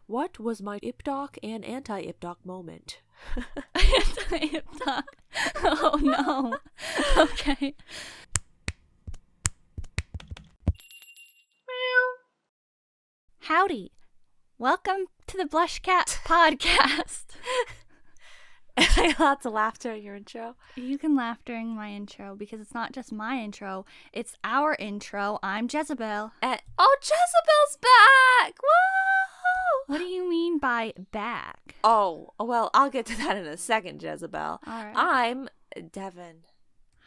What was my IPDOC and anti-IPDOC moment? Anti-IPDOC. Oh no. Okay. Howdy. Welcome to the BlushCat podcast. Lots of laughter in your intro. You can laugh during my intro because it's not just my intro, it's our intro. I'm Jezzabelle. Oh, Jezzabelle's back! Whoa! What do you mean by back? Oh, well, I'll get to that in a second, Jezzabelle. All right. I'm Devin.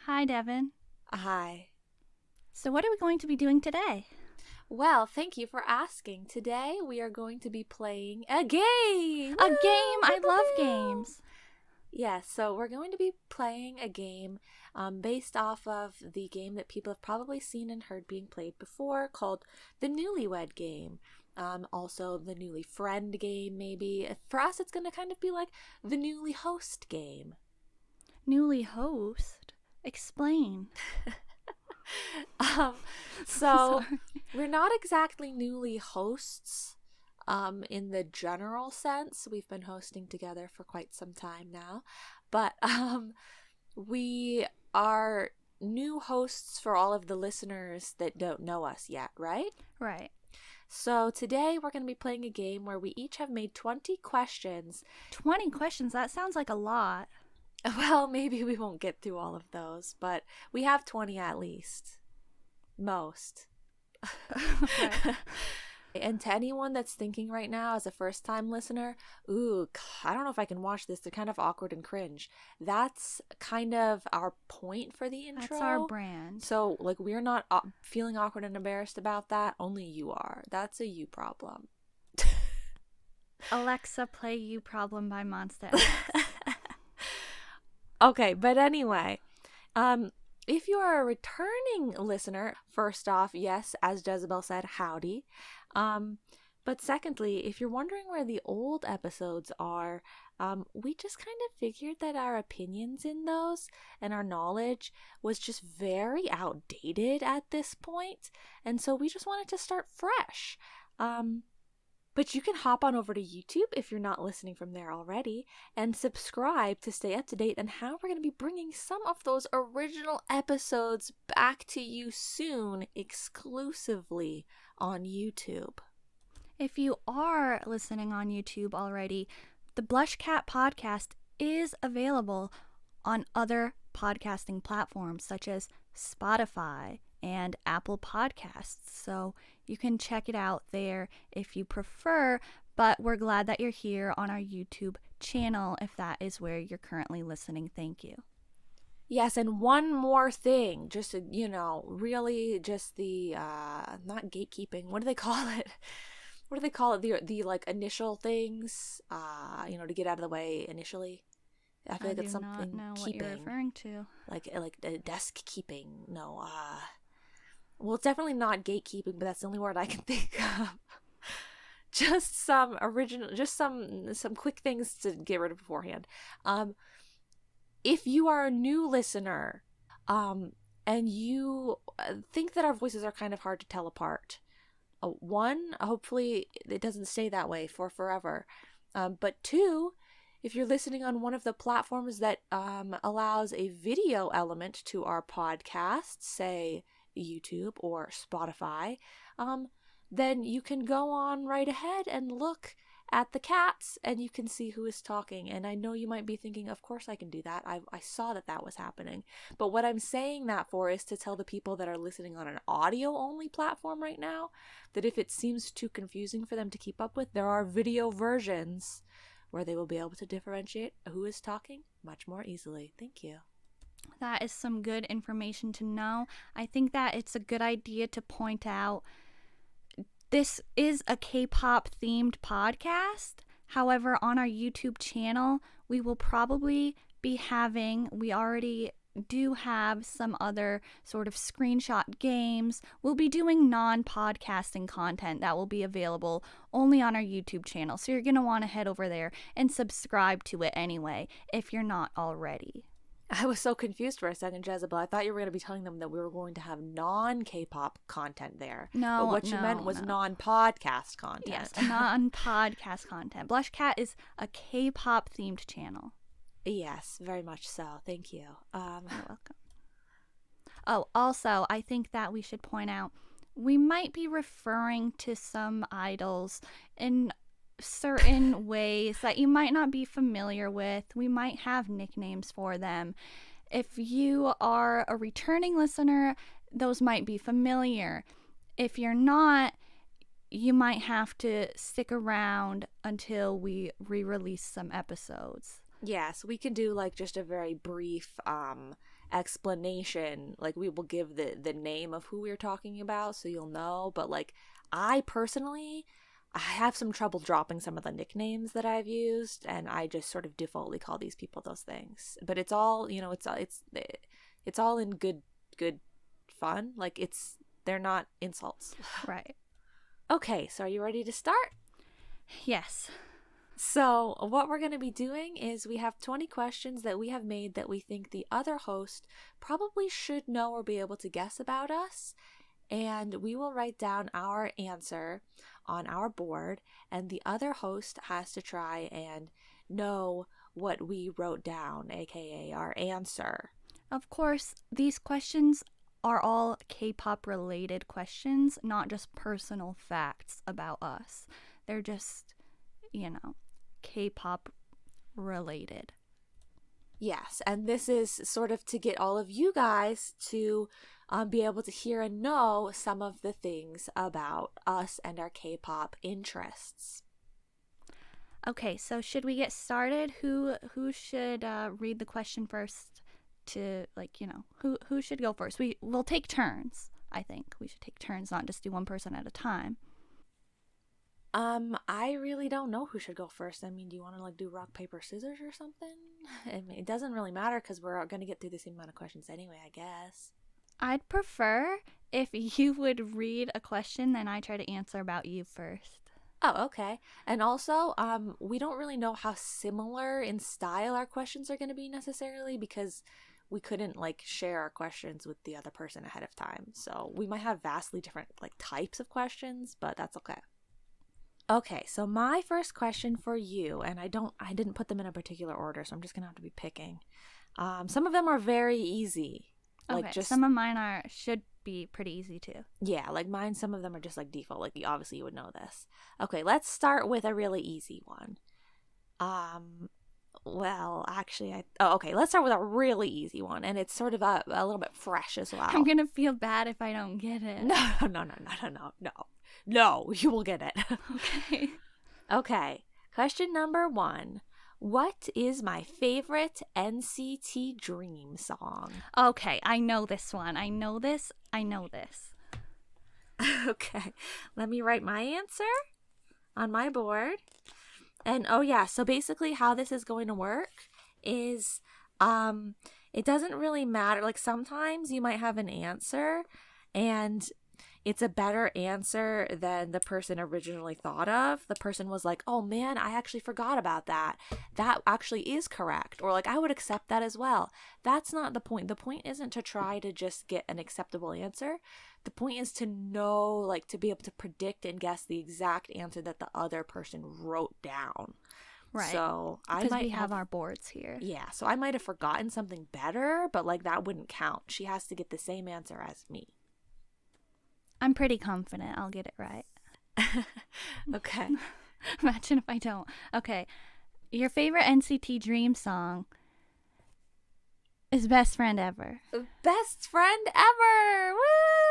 Hi, Devin. Hi. So what are we going to be doing today? Well, thank you for asking. Today we are going to be playing a game. A game? I love games. Yes, so we're going to be playing a game based off of the game that people have probably seen and heard being played before called the Newlywed Game. Also the Newly Friend game, maybe. For us, it's going to kind of be like the NewlyHost game. NewlyHost? Explain. So we're not exactly newly hosts in the general sense. We've been hosting together for quite some time now, but we are new hosts for all of the listeners that don't know us yet, right? Right. So today we're going to be playing a game where we each have made 20 questions. 20 questions? That sounds like a lot. Well, maybe we won't get through all of those, but we have 20 at least. Most. Okay. And to anyone that's thinking right now as a first-time listener, I don't know if I can watch this. They're kind of awkward and cringe. That's kind of our point for the intro. That's our brand. So, like, we're not feeling awkward and embarrassed about that. Only you are. That's a you problem. Alexa, play You Problem by Monster X. Okay, but anyway, if you are a returning listener, first off, yes, as Jezzabelle said, howdy. But secondly, if you're wondering where the old episodes are, we just kind of figured that our opinions in those and our knowledge was just very outdated at this point, and so we just wanted to start fresh. But you can hop on over to YouTube if you're not listening from there already and subscribe to stay up to date on how we're going to be bringing some of those original episodes back to you soon exclusively on YouTube. If you are listening on YouTube already, the BlushCat podcast is available on other podcasting platforms such as Spotify and Apple Podcasts, so you can check it out there if you prefer, but we're glad that you're here on our YouTube channel if that is where you're currently listening. Thank you. Yes, and one more thing, just, really just the, not gatekeeping, what do they call it? What do they call it? The like, initial things, to get out of the way initially. I feel like it's something not know keeping. What you're referring to. Like desk keeping. No, well, it's definitely not gatekeeping, but that's the only word I can think of. Just some quick things to get rid of beforehand. If you are a new listener, and you think that our voices are kind of hard to tell apart, one, hopefully it doesn't stay that way for forever. But two, if you're listening on one of the platforms that allows a video element to our podcast, say YouTube or Spotify, then you can go on right ahead and look at the cats and you can see who is talking. And I know you might be thinking, of course I can do that. I saw that was happening. But what I'm saying that for is to tell the people that are listening on an audio only platform right now that if it seems too confusing for them to keep up with, there are video versions where they will be able to differentiate who is talking much more easily. Thank you. That is some good information to know. I think that it's a good idea to point out this is a K-pop themed podcast. However, on our YouTube channel, we will probably be we already do have some other sort of screenshot games. We'll be doing non-podcasting content that will be available only on our YouTube channel. So you're going to want to head over there and subscribe to it anyway if you're not already. I was so confused for a second, Jezebel. I thought you were going to be telling them that we were going to have non-K-pop content there. No, but what you meant was non-podcast content. Yes, non-podcast content. BlushCat is a K-pop themed channel. Yes, very much so. Thank you. You're welcome. Oh, also, I think that we should point out we might be referring to some idols in certain ways that you might not be familiar with. We might have nicknames for them. If you are a returning listener, those might be familiar. If you're not, you might have to stick around until we re-release some episodes. Yes, we can do like just a very brief explanation. Like we will give the name of who we're talking about so you'll know. But like I personally, I have some trouble dropping some of the nicknames that I've used, and I just sort of defaultly call these people those things. But it's all, you know, it's all in good fun. Like they're not insults. Right. Okay, so are you ready to start? Yes. So what we're going to be doing is we have 20 questions that we have made that we think the other host probably should know or be able to guess about us. And we will write down our answer on our board, and the other host has to try and know what we wrote down, aka our answer. Of course, these questions are all K-pop related questions, not just personal facts about us. They're just, K-pop related. Yes, and this is sort of to get all of you guys to be able to hear and know some of the things about us and our K-pop interests. Okay, so should we get started? Who should read the question first? To who should go first? We'll take turns. I think we should take turns, not just do one person at a time. I really don't know who should go first. I mean, do you want to like do rock, paper, scissors or something? I mean, it doesn't really matter because we're going to get through the same amount of questions anyway, I guess. I'd prefer if you would read a question, then I try to answer about you first. Oh, okay. And also, we don't really know how similar in style our questions are going to be necessarily because we couldn't like share our questions with the other person ahead of time. So we might have vastly different like types of questions, but that's okay. Okay, so my first question for you, and I didn't put them in a particular order, so I'm just gonna have to be picking. Some of them are very easy. Like okay, some of mine should be pretty easy too. Yeah, like mine, some of them are just like default. Like obviously you would know this. Okay, let's start with a really easy one. Well, actually, okay, let's start with a really easy one, and it's sort of a little bit fresh as well. I'm gonna feel bad if I don't get it. No, you will get it. Okay. Okay, question number 1. What is my favorite NCT Dream song? Okay, I know this one. I know this. Okay, let me write my answer on my board. And oh yeah, so basically how this is going to work is it doesn't really matter. Like sometimes you might have an answer and it's a better answer than the person originally thought of. The person was like, oh man, I actually forgot about that. That actually is correct. Or like, I would accept that as well. That's not the point. The point isn't to try to just get an acceptable answer. The point is to know, like to be able to predict and guess the exact answer that the other person wrote down. Right. So because we have our boards here. Yeah. So I might have forgotten something better, but like that wouldn't count. She has to get the same answer as me. I'm pretty confident I'll get it right. Okay. Imagine if I don't. Okay. Your favorite NCT Dream song is Best Friend Ever. Best Friend Ever! Woo!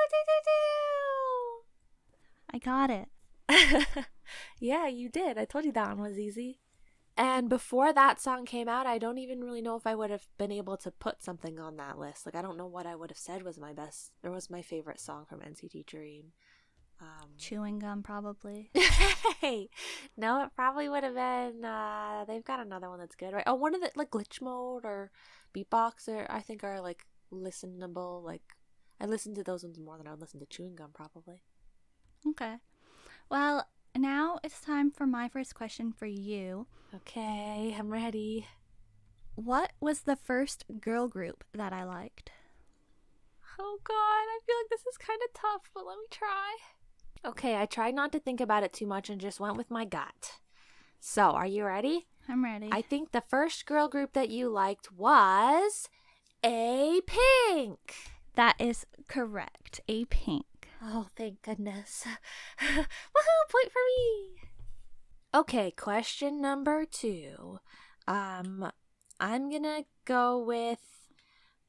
Do-do-do! I got it. Yeah, you did. I told you that one was easy. And before that song came out, I don't even really know if I would have been able to put something on that list. Like, I don't know what I would have said was my favorite song from NCT Dream. Chewing Gum, probably. Hey, no, it probably would have been, they've got another one that's good, right? Oh, one of the, like, Glitch Mode or Beatbox, I think are, like, listenable. Like, I listen to those ones more than I would listen to Chewing Gum, probably. Okay. Well, now it's time for my first question for you. Okay, I'm ready. What was the first girl group that I liked? Oh god, I feel like this is kind of tough, but let me try. Okay, I tried not to think about it too much and just went with my gut. So, are you ready? I'm ready. I think the first girl group that you liked was A Pink. That is correct. A Pink. Oh, thank goodness. Woohoo, point for me. Okay, question number 2. I'm gonna go with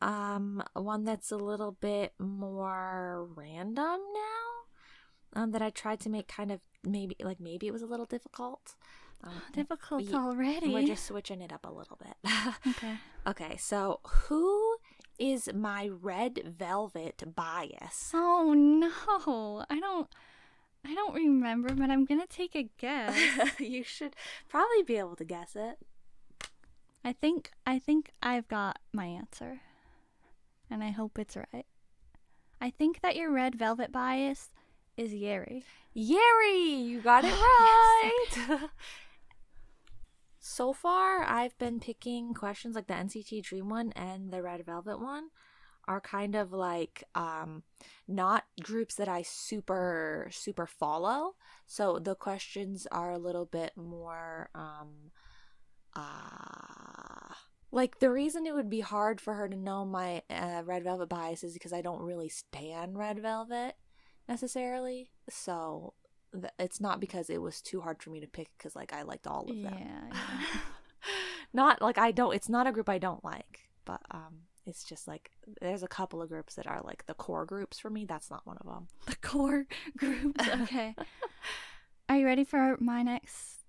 one that's a little bit more random now. That I tried to make kind of maybe it was a little difficult. Difficult already. We're just switching it up a little bit. Okay. Okay, so who is my red velvet bias? Oh no. I don't remember, but I'm gonna take a guess. You should probably be able to guess it. I think I've got my answer. And I hope it's right. I think that your red velvet bias is Yeri. Yeri! You got it right! Yes, okay. So far, I've been picking questions like the NCT Dream one and the Red Velvet one are kind of like not groups that I super follow. So the questions are a little bit more like the reason it would be hard for her to know my Red Velvet bias is because I don't really stan Red Velvet necessarily. So it's not because it was too hard for me to pick because like I liked all of them. Yeah. Not like I don't, it's not a group I don't like, but it's just like there's a couple of groups that are like the core groups for me. That's not one of them. The core groups. Okay. Are you ready for my next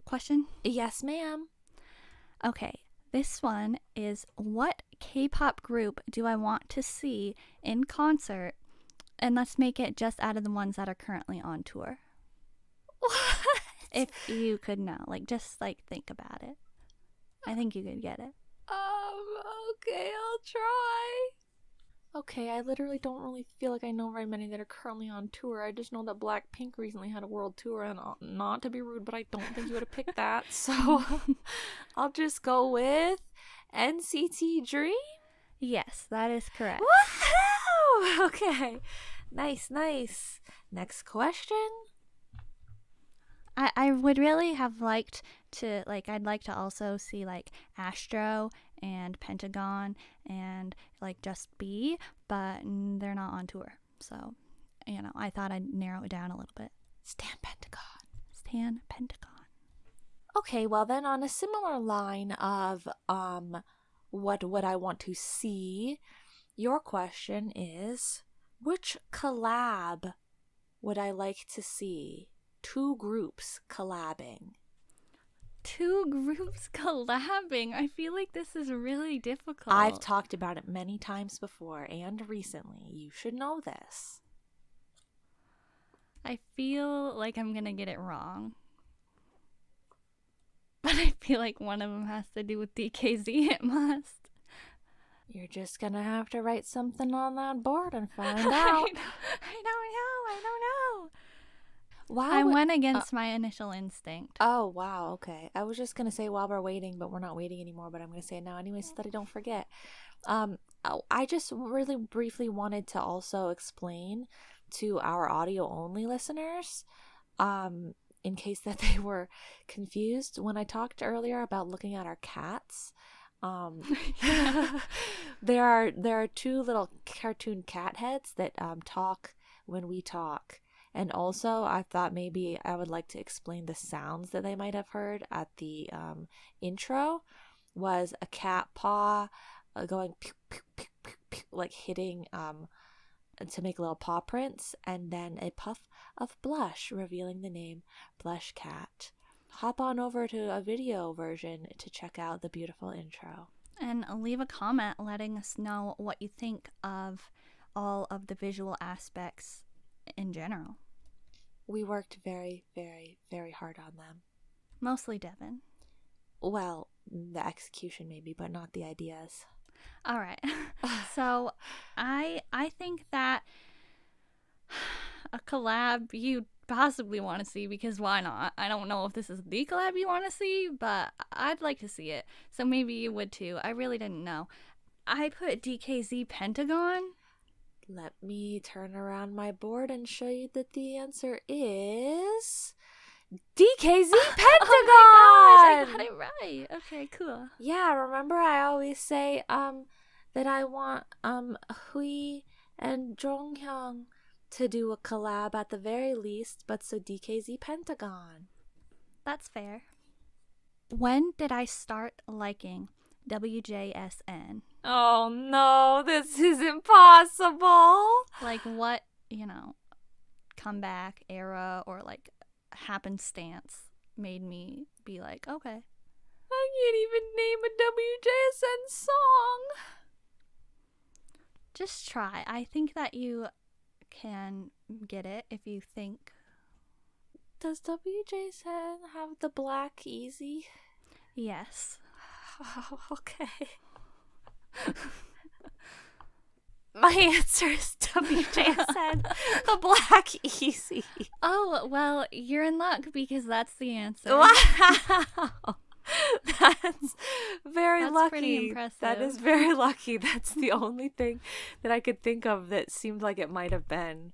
question? Yes, ma'am. Okay. This one is, what K-pop group do I want to see in concert? And let's make it just out of the ones that are currently on tour. What? If you could know. Like, just, like, think about it. I think you could get it. Okay, I'll try. Okay, I literally don't really feel like I know very many that are currently on tour. I just know that Blackpink recently had a world tour, and not to be rude, but I don't think you would have picked that. So I'll just go with NCT Dream. Yes, that is correct. Woohoo! Okay, nice. Next question. I would really have liked to, like, I'd like to also see, like, Astro and Pentagon and, like, Just B, but they're not on tour. So, you know, I thought I'd narrow it down a little bit. Stan Pentagon. Okay, well then on a similar line of what would I want to see, your question is, which collab would I like to see? 2 groups collabing. 2 groups collabing? I feel like this is really difficult. I've talked about it many times before and recently. You should know this. I feel like I'm gonna get it wrong. But I feel like one of them has to do with DKZ. It must. You're just gonna have to write something on that board and find out. I don't know. Wow, I went against my initial instinct. Oh, wow, okay. I was just gonna say while we're waiting, but we're not waiting anymore, but I'm gonna say it now anyway so that I don't forget. I just really briefly wanted to also explain to our audio-only listeners, in case that they were confused, when I talked earlier about looking at our cats, there are 2 little cartoon cat heads that talk when we talk. And also, I thought maybe I would like to explain the sounds that they might have heard at the intro. Was a cat paw going pew, pew, pew, pew, pew, like hitting to make little paw prints, and then a puff of blush revealing the name BlushCat. Hop on over to a video version to check out the beautiful intro. And leave a comment letting us know what you think of all of the visual aspects in general. We worked very, very, very hard on them. Mostly Devin. Well, the execution maybe, but not the ideas. All right. So I think that a collab you'd possibly want to see, because why not? I don't know if this is the collab you want to see, but I'd like to see it. So maybe you would too. I really didn't know. I put DKZ Pentagon. Let me turn around my board and show you that the answer is DKZ Pentagon. Oh my gosh, I got it right. Okay, cool. Yeah, remember I always say that I want Hui and Jonghyun to do a collab at the very least, but so DKZ Pentagon. That's fair. When did I start liking WJSN? Oh no, this is impossible. Like what, comeback era or like happenstance made me be like, okay. I can't even name a WJSN song. Just try. I think that you can get it if you think. Does WJSN have the Black Easy? Yes. Oh, okay. My answer is WJSN, the Black Easy. Oh, well, you're in luck because that's the answer. Wow. That's That's lucky. pretty impressive. That is very lucky. That's the only thing that I could think of that seemed like it might have been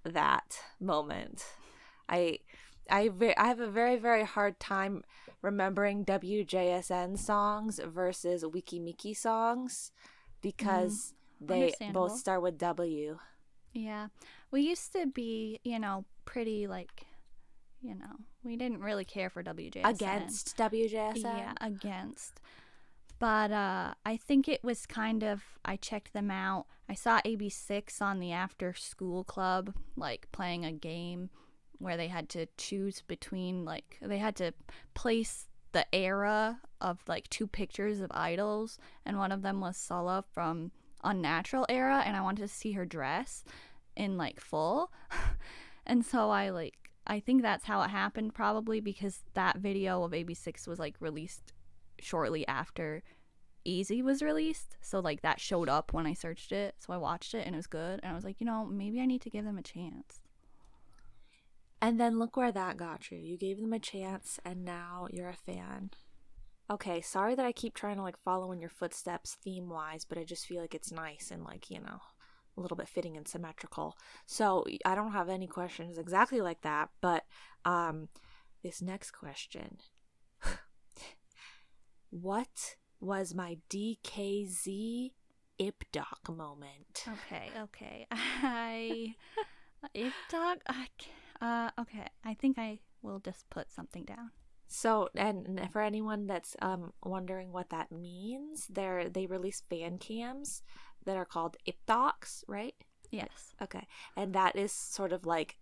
that moment. I have a very, very hard time remembering WJSN songs versus Wikimiki songs because they both start with W. Yeah. We used to be, pretty like, we didn't really care for WJSN. Against WJSN? Yeah, against. But I think it was I checked them out. I saw AB6 on the after school club, like playing a game where they had to choose between, like, they had to place the era of like two pictures of idols, and one of them was Sulla from Unnatural era, and I wanted to see her dress in like full. And so I think that's how it happened, probably because that video of AB6 was like released shortly after Easy was released, so like that showed up when I searched it, so I watched it and it was good, and I was like, maybe I need to give them a chance. And then look where that got you. You gave them a chance, and now you're a fan. Okay, sorry that I keep trying to like follow in your footsteps theme-wise, but I just feel like it's nice and like, a little bit fitting and symmetrical. So I don't have any questions exactly like that, but this next question. What was my DKZ IpDoc moment? Okay. IpDoc? Okay. I think I will just put something down. So, and for anyone that's wondering what that means, they release fan cams that are called IpDocs, right? Yes. Okay. And that is sort of like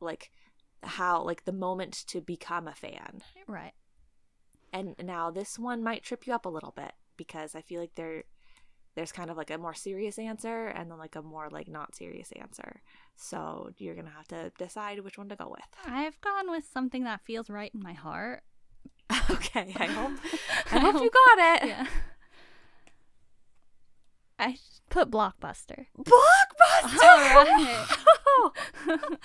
how, like, the moment to become a fan. Right. And now this one might trip you up a little bit because I feel like there's kind of like a more serious answer and then like a more like not serious answer. So you're going to have to decide which one to go with. I've gone with something that feels right in my heart. Okay, I hope you got it. Yeah. I put Blockbuster. Blockbuster! All right.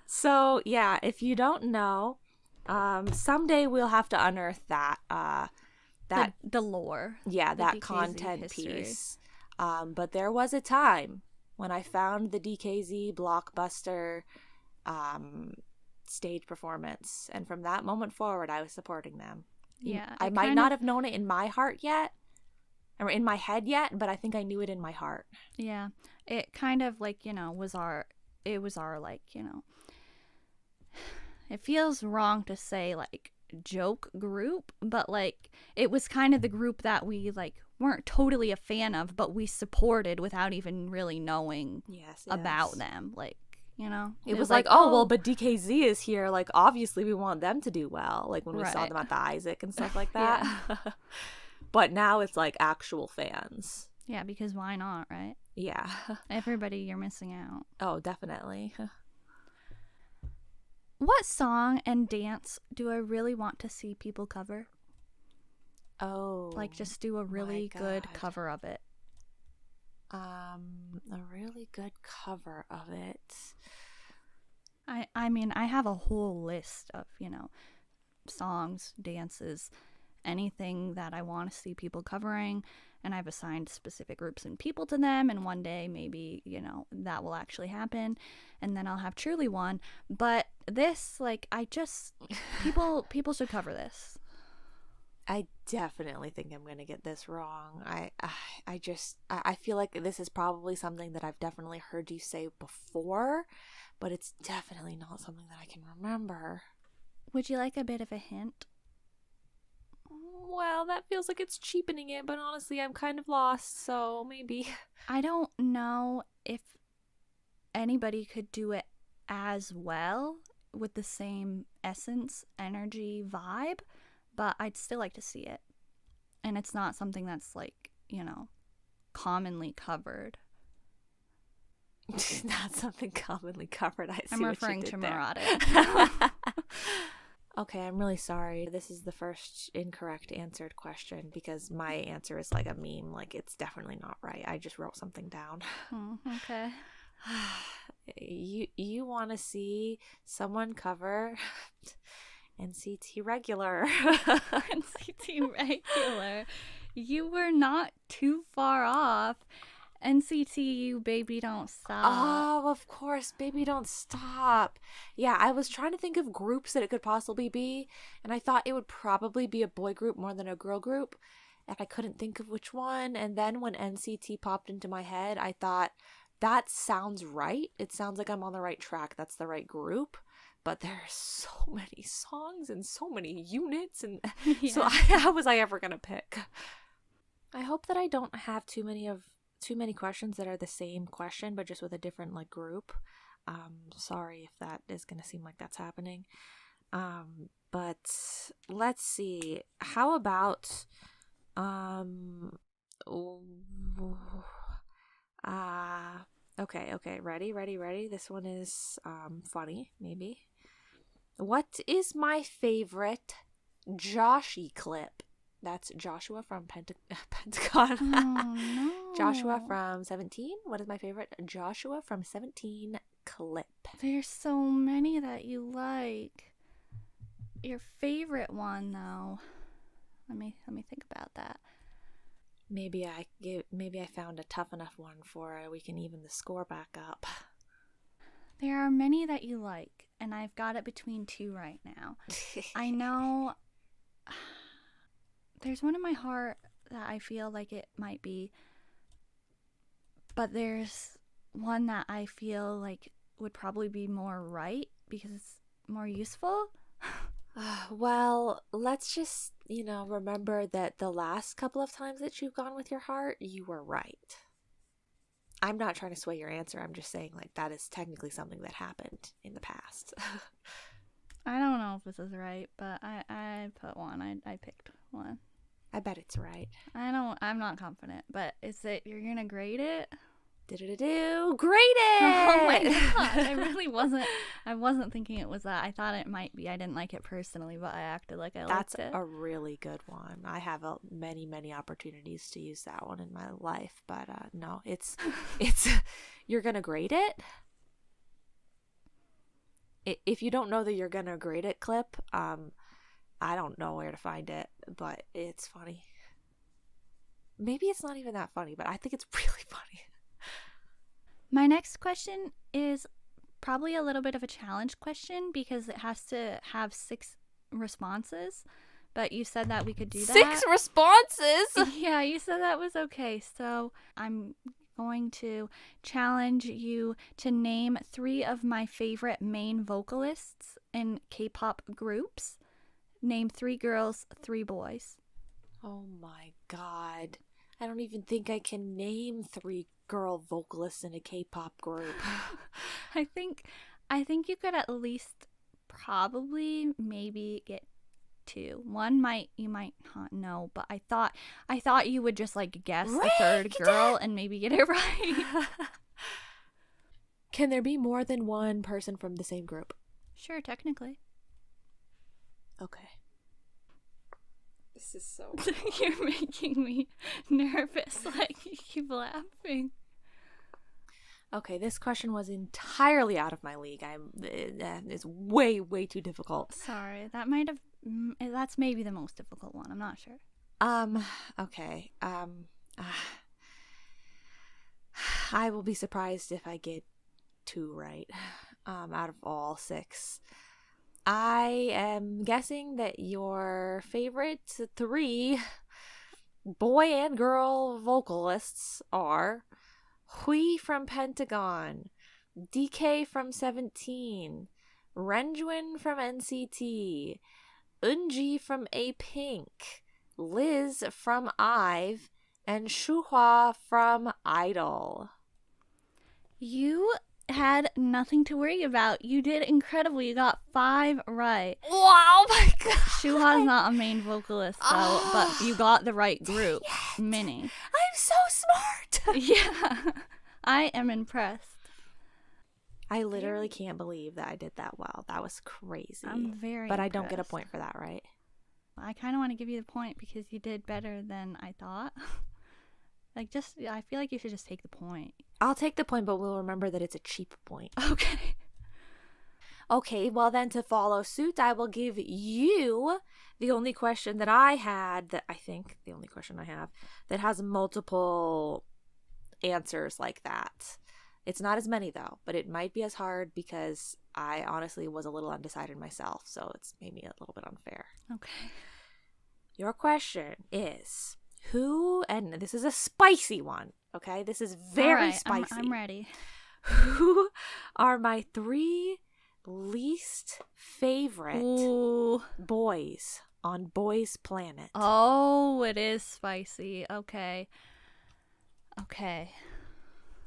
So, yeah, if you don't know, someday we'll have to unearth that the lore. Yeah, the that DKZ content history. piece. But there was a time when I found the DKZ Blockbuster stage performance, and from that moment forward I was supporting them. Yeah. I might not have known it in my heart yet, or in my head yet, but I think I knew it in my heart. Yeah. It kind of like, was our like, it feels wrong to say like joke group, but like it was kind of the group that we like weren't totally a fan of, but we supported without even really knowing about them. Like, it was like, oh well, but DKZ is here, like obviously we want them to do well, like when we saw them at the Isaac and stuff like that. Yeah. But now it's like actual fans. Yeah, because why not, right? Yeah. Everybody, you're missing out. Oh, definitely. What song and dance do I really want to see people cover? Oh. Like just do a really good cover of it. A really good cover of it. I mean, I have a whole list of, songs, dances, anything that I want to see people covering, and I've assigned specific groups and people to them, and one day maybe, that will actually happen, and then I'll have truly one. But this, people should cover this. I definitely think I'm gonna get this wrong. I feel like this is probably something that I've definitely heard you say before, but it's definitely not something that I can remember. Would you like a bit of a hint? Well, that feels like it's cheapening it, but honestly, I'm kind of lost, so maybe. I don't know if anybody could do it as well with the same essence, energy, vibe, but I'd still like to see it. And it's not something that's commonly covered. Not something commonly covered. I'm referring to Murata. Okay, I'm really sorry. This is the first incorrect answered question because my answer is like a meme. Like, it's definitely not right. I just wrote something down. Okay. You want to see someone cover NCT Regular. NCT Regular. You were not too far off. NCT Baby Don't Stop. Oh, of course, Baby Don't Stop. Yeah, I was trying to think of groups that it could possibly be, and I thought it would probably be a boy group more than a girl group, and I couldn't think of which one. And then when NCT popped into my head, I thought, that sounds right. It sounds like I'm on the right track. That's the right group. But there are so many songs and so many units, and Yeah. so how was I ever going to pick? I hope that I don't have too many questions that are the same question but just with a different group. Sorry if that is going to seem like that's happening. But let's see. How about okay, ready. This one is funny, maybe. What is my favorite Joshi clip? That's Joshua from Pentagon. Oh, no. Joshua from 17. What is my favorite Joshua from 17 clip? There's so many that you like. Your favorite one, though. Let me think about that. Maybe I found a tough enough one for we can even the score back up. There are many that you like, and I've got it between two right now. I know there's one in my heart that I feel like it might be, but there's one that I feel like would probably be more right because it's more useful. Well, let's just, remember that the last couple of times that you've gone with your heart, you were right. I'm not trying to sway your answer. I'm just saying, that is technically something that happened in the past. I don't know if this is right, but I put one. I picked one. I bet it's right. I'm not confident, but is it, you're gonna grade it? Do grade it! Oh my god, I wasn't thinking it was that. I thought it might be. I didn't like it personally, but I acted like I liked it. That's a really good one. I have many opportunities to use that one in my life, but no, it's you're gonna grade it? If you don't know the you're gonna grade it clip, I don't know where to find it, but it's funny. Maybe it's not even that funny, but I think it's really funny. My next question is probably a little bit of a challenge question because it has to have 6 responses, but you said that we could do that. 6 responses? Yeah, you said that was okay. So I'm going to challenge you to name 3 of my favorite main vocalists in K-pop groups. Name 3 girls, 3 boys. Oh my god. I don't even think I can name 3 girl vocalists in a K-pop group. I think you could at least probably maybe get 2. One you might not know, but I thought you would just guess a 3rd girl and maybe get it right. Can there be more than one person from the same group? Sure, technically. Okay. This is so You're making me nervous. You keep laughing. Okay, this question was entirely out of my league. It's way, way too difficult. Sorry, that's maybe the most difficult one. I'm not sure. Okay. I will be surprised if I get 2 right. Out of all 6. I am guessing that your favorite 3 boy and girl vocalists are Hui from Pentagon, DK from 17, Renjun from NCT, Eunji from A-Pink, Liz from IVE, and Shuhua from Idol. You had nothing to worry about. You did incredible. You got 5 right. Wow, my God. Shuha's not a main vocalist, though, but you got the right group. Minnie. I'm so smart. Yeah. I am impressed. I literally can't believe that I did that well. That was crazy. I'm very But impressed. I don't get a point for that, right? I kind of want to give you the point because you did better than I thought. I feel like you should just take the point. I'll take the point, but we'll remember that it's a cheap point. Okay. Okay, well then to follow suit, I will give you the only question that I had that I think the only question I have that has multiple answers like that. It's not as many though, but it might be as hard because I honestly was a little undecided myself, so it's made me a little bit unfair. Okay. Your question is who, and this is a spicy one, okay? This is very spicy. I'm ready. Who are my 3 least favorite boys on Boys Planet? Oh, it is spicy. Okay.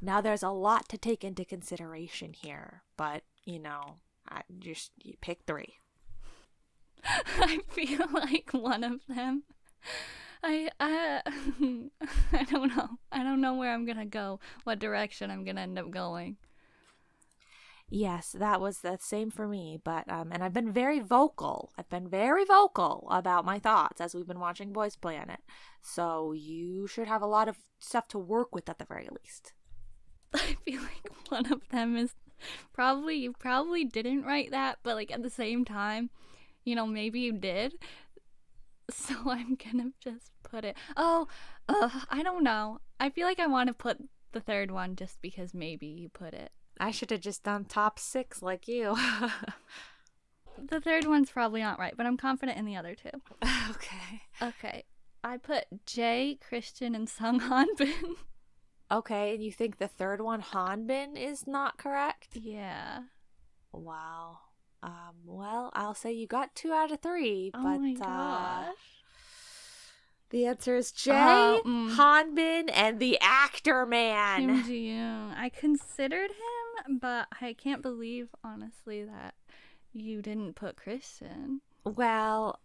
Now there's a lot to take into consideration here, but you pick 3. I feel like one of them. I don't know. I don't know where I'm gonna go. What direction I'm gonna end up going. Yes, that was the same for me, but and I've been very vocal. About my thoughts as we've been watching Boys Planet. So you should have a lot of stuff to work with at the very least. I feel like one of them is you probably didn't write that, but like at the same time, maybe you did. So I'm gonna just put it. I don't know. I feel like I want to put the 3rd one just because maybe you put it. I should have just done top 6 like you. The 3rd one's probably not right, but I'm confident in the other 2. Okay. I put Jay, Christian, and Sung Hanbin. Okay, and you think the 3rd one, Hanbin, is not correct? Yeah. Wow. Well, I'll say you got 2 out of 3, Oh but my gosh. the answer is Jay, Hanbin, and the actor man. Kim Ji-yoon. I considered him, but I can't believe, honestly, that you didn't put Christian. Well,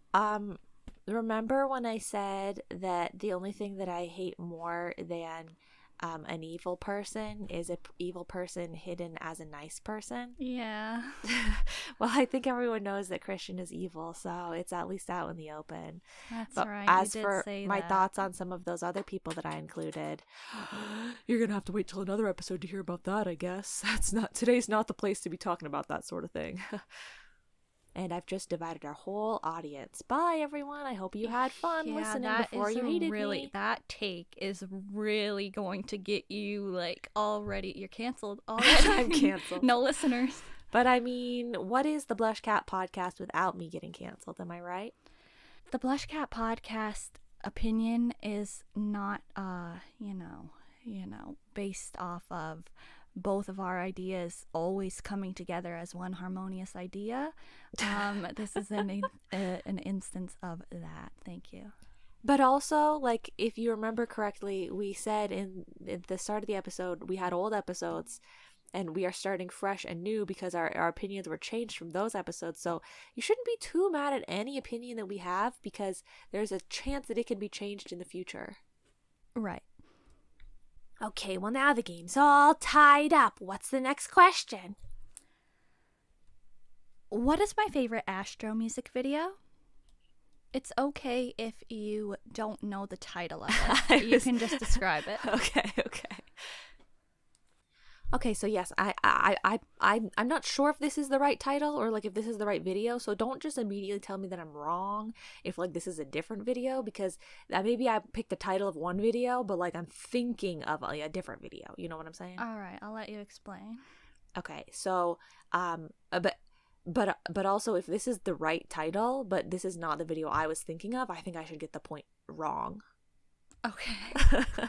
remember when I said that the only thing that I hate more than an evil person is an evil person hidden as a nice person? Yeah. Well, I think everyone knows that Christian is evil, so it's at least out in the open. That's but right. As for my thoughts on some of those other people that I included, you're gonna have to wait till another episode to hear about that, I guess. Today's not the place to be talking about that sort of thing. And I've just divided our whole audience. Bye, everyone. I hope you had fun listening before you hated me. That take is really going to get you, already. You're canceled already. I'm canceled. No listeners. But I mean, what is the BlushCat podcast without me getting canceled? Am I right? The BlushCat podcast opinion is not, based off of both of our ideas always coming together as one harmonious idea. This is an instance of that. Thank you. But also, if you remember correctly, we said in the start of the episode, we had old episodes and we are starting fresh and new because our opinions were changed from those episodes. So you shouldn't be too mad at any opinion that we have because there's a chance that it can be changed in the future. Right. Okay, well now the game's all tied up. What's the next question? What is my favorite Astro music video? It's okay if you don't know the title of it. You can just describe it. Okay. Okay, so yes, I'm not sure if this is the right title or like if this is the right video. So don't just immediately tell me that I'm wrong if like this is a different video, because maybe I picked the title of one video, but like I'm thinking of a different video. You know what I'm saying? All right, I'll let you explain. Okay, so but also if this is the right title, but this is not the video I was thinking of, I think I should get the point wrong. Okay.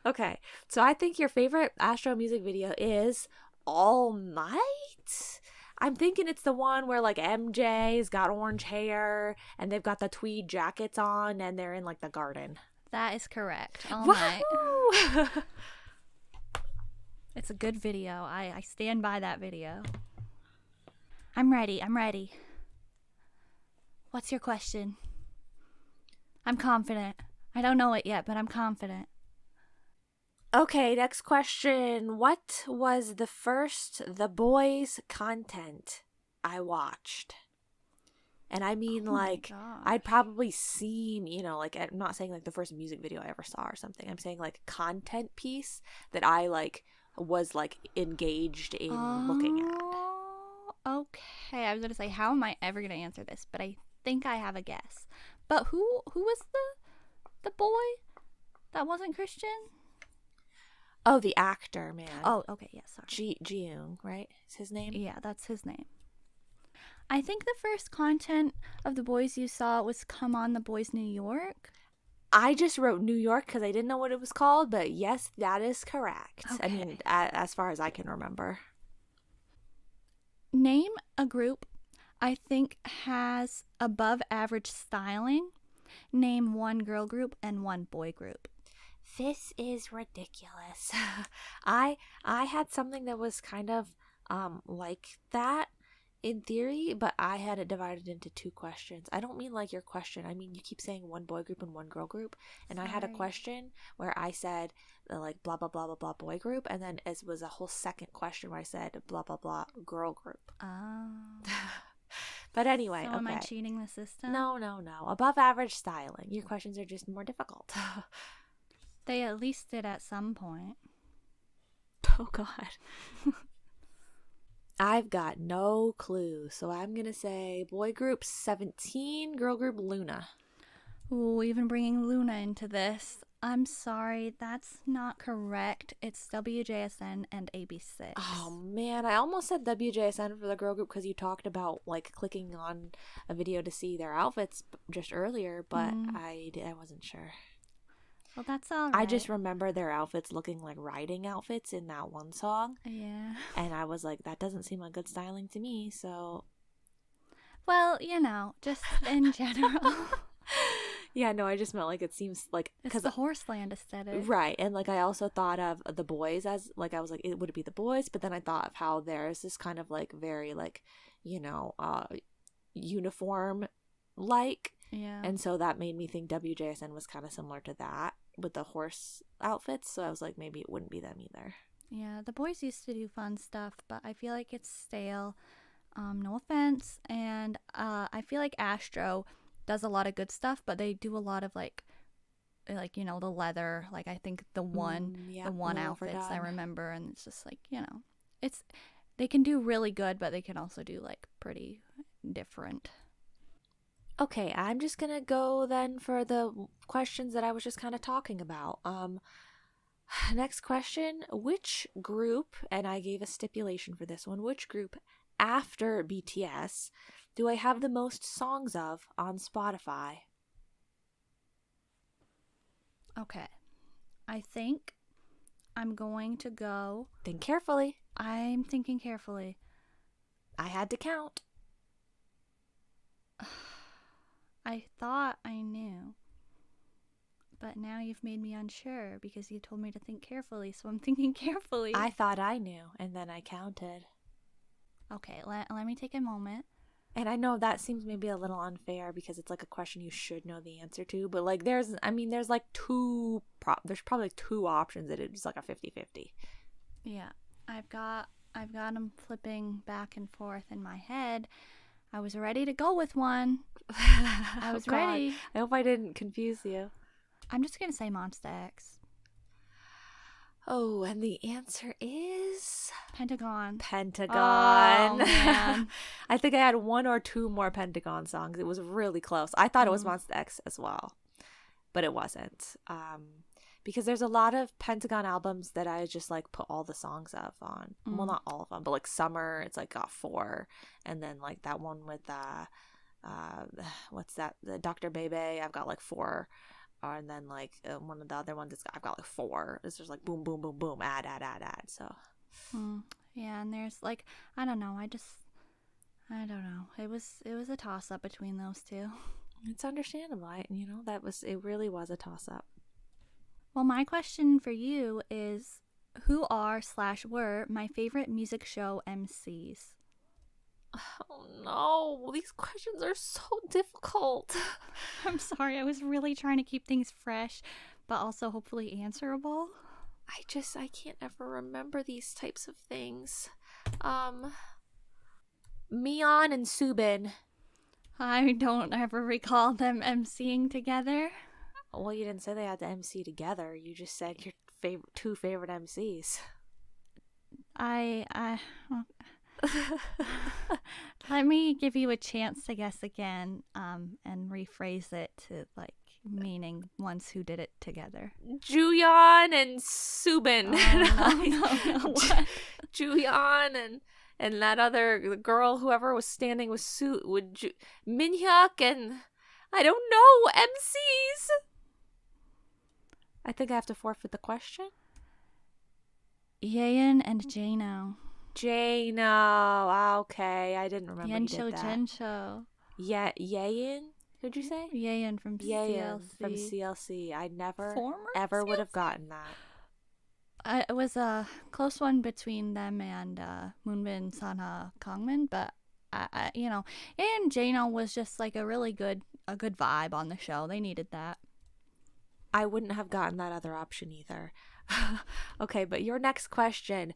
Okay, so I think your favorite Astro music video is All Night. I'm thinking it's the one where like MJ's got orange hair and they've got the tweed jackets on and they're in like the garden. That is correct. All Woo! Night. It's a good video. I stand by that video. I'm ready. What's your question? I'm confident. I don't know it yet, but I'm confident. Okay, next question. What was the first The Boys content I watched? And I mean, like, I'd probably seen, you know, like, I'm not saying like the first music video I ever saw or something. I'm saying like content piece that I like was like engaged in looking at. Okay, I was gonna say, how am I ever gonna answer this? But I think I have a guess. But who was the boy that wasn't Christian? Oh, the actor, man. Oh, okay, yeah, sorry. Jiyoung, right? Is his name? Yeah, that's his name. I think the first content of The Boys you saw was Come On, The Boys New York. I just wrote New York because I didn't know what it was called, but yes, that is correct. Okay. I mean, as far as I can remember. Name a group I think has above average styling. Name one girl group and one boy group. This is ridiculous. I had something that was kind of like that in theory, but I had it divided into two questions. I don't mean like your question. I mean, you keep saying one boy group and one girl group, and I had a question where I said like blah blah blah blah blah boy group, and then it was a whole second question where I said blah blah blah girl group. Oh. But anyway, so okay. Am I cheating the system? No. Above average styling. Your questions are just more difficult. They at least did at some point. Oh, God. I've got no clue. So I'm going to say boy group 17, girl group Luna. Ooh, even bringing Luna into this. I'm sorry, that's not correct. It's WJSN and AB6. Oh, man. I almost said WJSN for the girl group because you talked about, like, clicking on a video to see their outfits just earlier, but I wasn't sure. Well, that's all right. I just remember their outfits looking like riding outfits in that one song. Yeah. And I was like, that doesn't seem like good styling to me, so... Well, you know, just in general. Yeah, no, I just meant like it seems like... It's the Horseland aesthetic. Right, and like I also thought of the boys as, like I was like, it would be the boys, but then I thought of how there's this kind of like very like, you know, uniform-like. Yeah. And so that made me think WJSN was kind of similar to that with the horse outfits. So I was like, maybe it wouldn't be them either. Yeah, the boys used to do fun stuff, but I feel like it's stale. No offense. And I feel like Astro does a lot of good stuff, but they do a lot of like you know, the leather. Like I think the one outfits I remember, and it's just like, you know, they can do really good, but they can also do like pretty different. Okay, I'm just gonna go then for the questions that I was just kind of talking about. Next question, which group, and I gave a stipulation for this one, which group after BTS do I have the most songs of on Spotify? Okay, I think I'm going to go... Think carefully. I'm thinking carefully. I had to count. I thought I knew, but now you've made me unsure because you told me to think carefully, so I'm thinking carefully. I thought I knew, and then I counted. Okay, let me take a moment. And I know that seems maybe a little unfair because it's like a question you should know the answer to, but like there's like there's probably like two options that it's like a 50-50. Yeah, I've got them flipping back and forth in my head. I was ready to go with one. I was ready. I hope I didn't confuse you. I'm just going to say Monsta X. Oh, and the answer is Pentagon. Pentagon. Oh, man. I think I had 1 or 2 more Pentagon songs. It was really close. I thought it was Monsta X as well, but it wasn't. Because there's a lot of Pentagon albums that I just like put all the songs of on. Well, not all of them, but like Summer, it's like got 4, and then like that one with what's that? The Dr. Bebe, I've got like 4. And then like one of the other ones, I've got like 4. It's just like boom, boom, boom, boom, add. So yeah, and there's like I don't know. I don't know. It was a toss up between those two. it's understandable. It really was a toss up. Well, my question for you is, who are/were my favorite music show MCs? Oh no, these questions are so difficult. I'm sorry, I was really trying to keep things fresh, but also hopefully answerable. I can't ever remember these types of things. Mion and Subin. I don't ever recall them MCing together. Well, you didn't say they had to MC together. You just said your two favorite MCs. Let me give you a chance to guess again, and rephrase it to like meaning ones who did it together. Juyeon and Subin. Oh, no. What? Juyeon and that other girl, whoever was standing with Minhyuk and I don't know, MCs. I think I have to forfeit the question. Yeon and Jano. Jano. Okay, I didn't remember you did that. Jensho. Yeah, Yeon? Who'd you say? Yeon from CLC. From CLC. I never Ever would have gotten that. It was a close one between them and Moonbin, Sanha, Kangmin, but I and Jano was just like a really good vibe on the show. They needed that. I wouldn't have gotten that other option either. Okay, but your next question.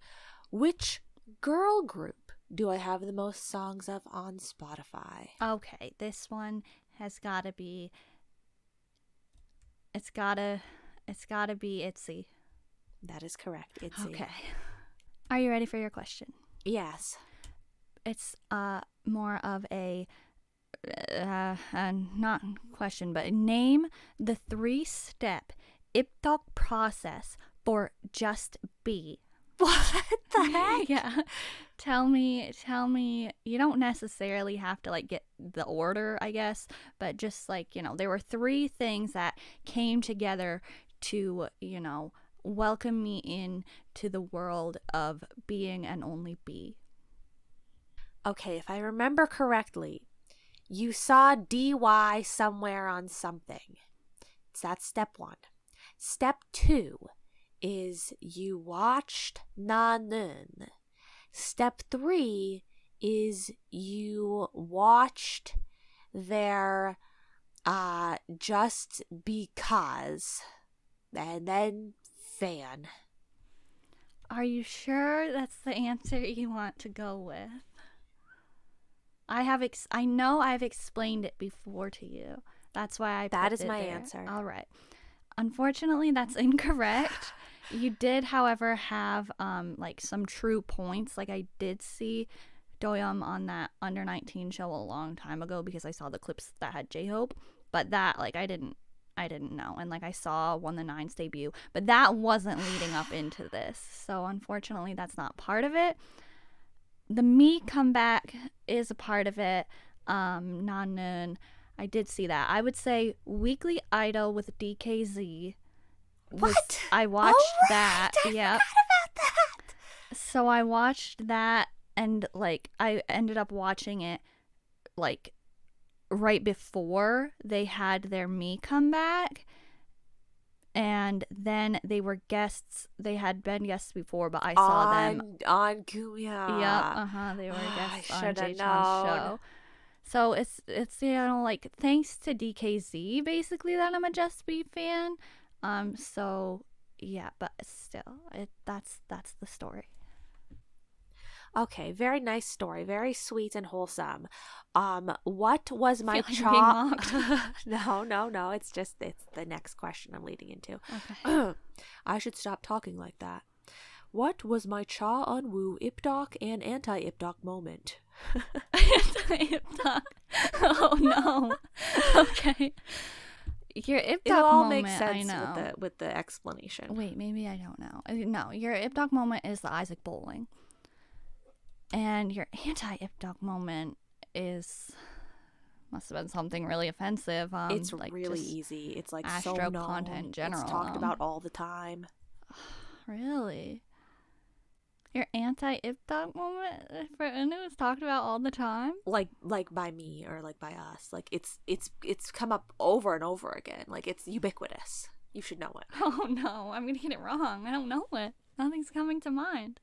Which girl group do I have the most songs of on Spotify? Okay, this one has got to be... It's gotta be ITZY. That is correct, ITZY. Okay. Are you ready for your question? Yes. It's more of a... not question, but name the 3-step IPTOK process for Just Be. What the heck? Yeah. Tell me, you don't necessarily have to like get the order, I guess, but just like, there were 3 things that came together to, welcome me in to the world of being and only be. Okay, if I remember correctly, you saw DY somewhere on something. That's step 1. Step 2 is you watched 나는. Step 3 is you watched their Just Because and then fan. Are you sure that's the answer you want to go with? I know I've explained it before to you. That's why I That put is it my there. answer. All right. Unfortunately, that's incorrect. You did, however, have like some true points. Like I did see Doyeon on that under 19 show a long time ago because I saw the clips that had J-Hope, but that like I didn't know. And like I saw One the Nine's debut, but that wasn't leading up into this. So unfortunately, that's not part of it. The Me comeback is a part of it. Nanon, I did see that. I would say Weekly Idol with DKZ. What? I watched that. I yep. forgot about that. So I watched that, and like I ended up watching it like right before they had their Me comeback. And then they were guests. They had been guests before, but I saw them on Kumya. Yep, they were guests on Jae-chun's known. show. So it's like thanks to DKZ basically that I'm a Just Be fan. So yeah, but still, that's the story. Okay, very nice story. Very sweet and wholesome. What was my feel like I'm being mocked. No. It's the next question I'm leading into. Okay. I should stop talking like that. What was my Cha Eun-woo Ipdok and anti-Ipdok moment? Ipdok. Oh no. Okay. Your Ipdok It all moment, makes sense I know. with the explanation. Wait, maybe I don't know. No, your Ipdok moment is the Isaac bowling. And your anti-Ipdok moment must have been something really offensive. It's like really just easy. It's like Astro so known. content in general. It's talked about all the time. Really? Your anti-Ipdok moment for Unu is talked about all the time? Like by me or like by us. Like it's come up over and over again. Like it's ubiquitous. You should know it. Oh no, I'm gonna get it wrong. I don't know it. Nothing's coming to mind.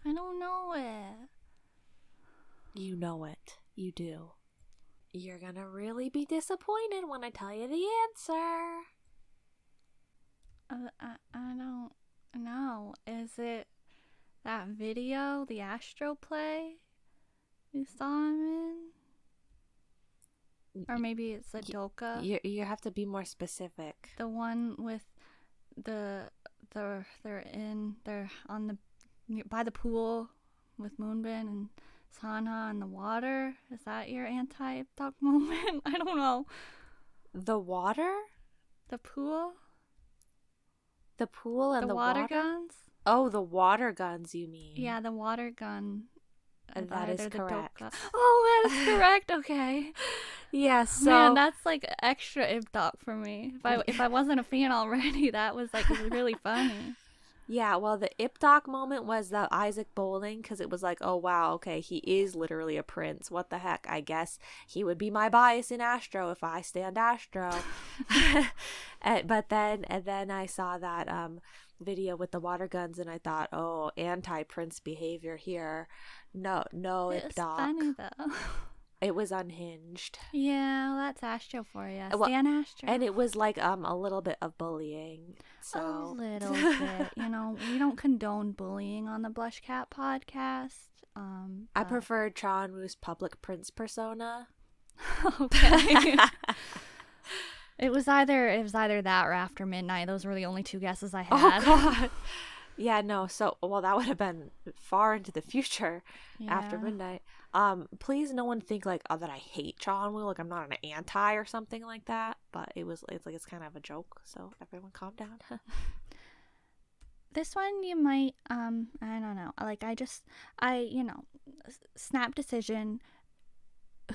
I don't know it. You know it. You do. You're gonna really be disappointed when I tell you the answer. I don't know. Is it that video, the Astro play you saw him in? Or maybe it's a Doka. You have to be more specific. The one with they're on the by the pool with Moonbin and Sanha in the water. Is that your anti-Ipdok moment? I don't know. The water? The pool? The pool and the water guns? Oh, the water guns, you mean? Yeah, the water gun. And that is correct. Oh, that is correct. Okay. Yeah, so man, that's like extra Ipdok for me. If I wasn't a fan already, that was like really funny. Yeah, well, the Ipdok moment was the Isaac bowling because it was like, oh wow, okay, he is literally a prince. What the heck? I guess he would be my bias in Astro if I stand Astro. But then I saw that video with the water guns and I thought, oh, anti-prince behavior here. No, Ipdok. It's funny though. It was unhinged. Yeah, well, that's Astro for you. Well, Stan Astro. And it was like a little bit of bullying. So a little bit. You know, we don't condone bullying on the BlushCat podcast. I preferred Cha Eun-woo's public prince persona. Okay. It was either that or After Midnight. Those were the only two guesses I had. Oh god. Yeah, no. So, well, that would have been far into the future after midnight. Please, no one think like, oh, that I hate Cha Eun-woo. Like, I'm not an anti or something like that. But it's kind of a joke. So everyone, calm down. This one you might, I don't know. Like, snap decision.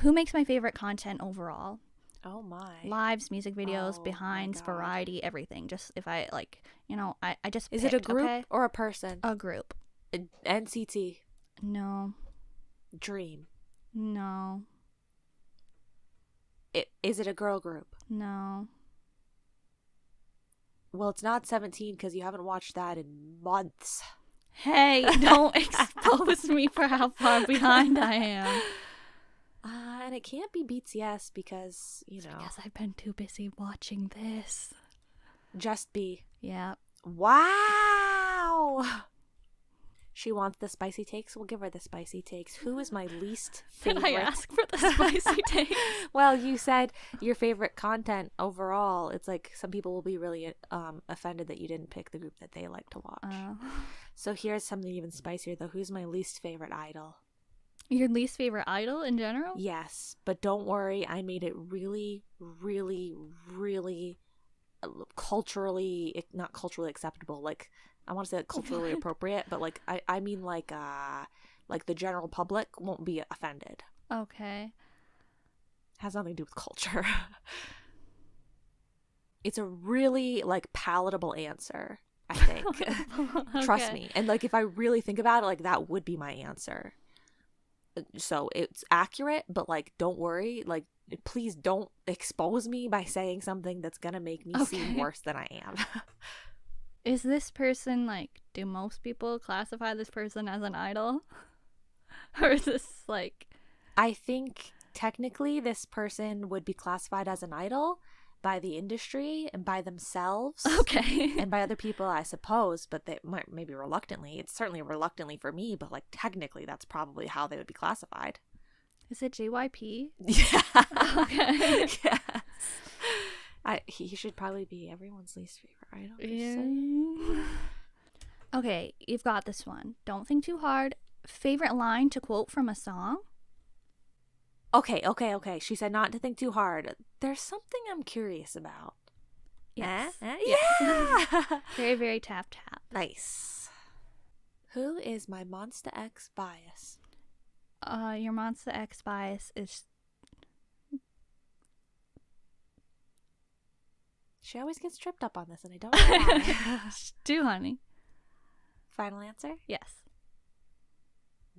Who makes my favorite content overall? Oh my. Lives, music videos, behinds, variety, everything. Just if I like, I just Is picked, it a group okay? or a person? A group. NCT. No. Dream. No. Is it a girl group? No. Well, it's not 17 because you haven't watched that in months. Hey, don't expose me for how far behind I am. And it can't be BTS because, Because I've been too busy watching this. Just be. Yeah. Wow! She wants the spicy takes. We'll give her the spicy takes. Who is my least favorite? Did I ask for the spicy takes? Well, you said your favorite content overall. It's like some people will be really offended that you didn't pick the group that they like to watch. So here's something even spicier, though. Who's my least favorite idol? Your least favorite idol in general? Yes, but don't worry. I made it really, really, really not culturally acceptable. Like, I want to say like culturally appropriate, but like I mean like the general public won't be offended. Okay. Has nothing to do with culture. It's a really like palatable answer, I think. Okay. Trust me. And like if I really think about it, like that would be my answer. So it's accurate, but like don't worry, like please don't expose me by saying something that's gonna make me seem worse than I am. Is this person like, do most people classify this person as an idol? Or is this like, I think technically this person would be classified as an idol, by the industry and by themselves. Okay. And by other people, I suppose, but they might maybe reluctantly. It's certainly reluctantly for me, but like technically that's probably how they would be classified. Is it JYP? Yeah. Okay. Yes. He should probably be everyone's least favorite idol. Yeah. Okay, you've got this one. Don't think too hard. Favorite line to quote from a song? Okay. She said not to think too hard. There's something I'm curious about. Yes. Yeah. Very, very tap. Nice. Who is my Monster X bias? Your Monster X bias is... She always gets tripped up on this, and I don't know why. Do, honey. Final answer? Yes.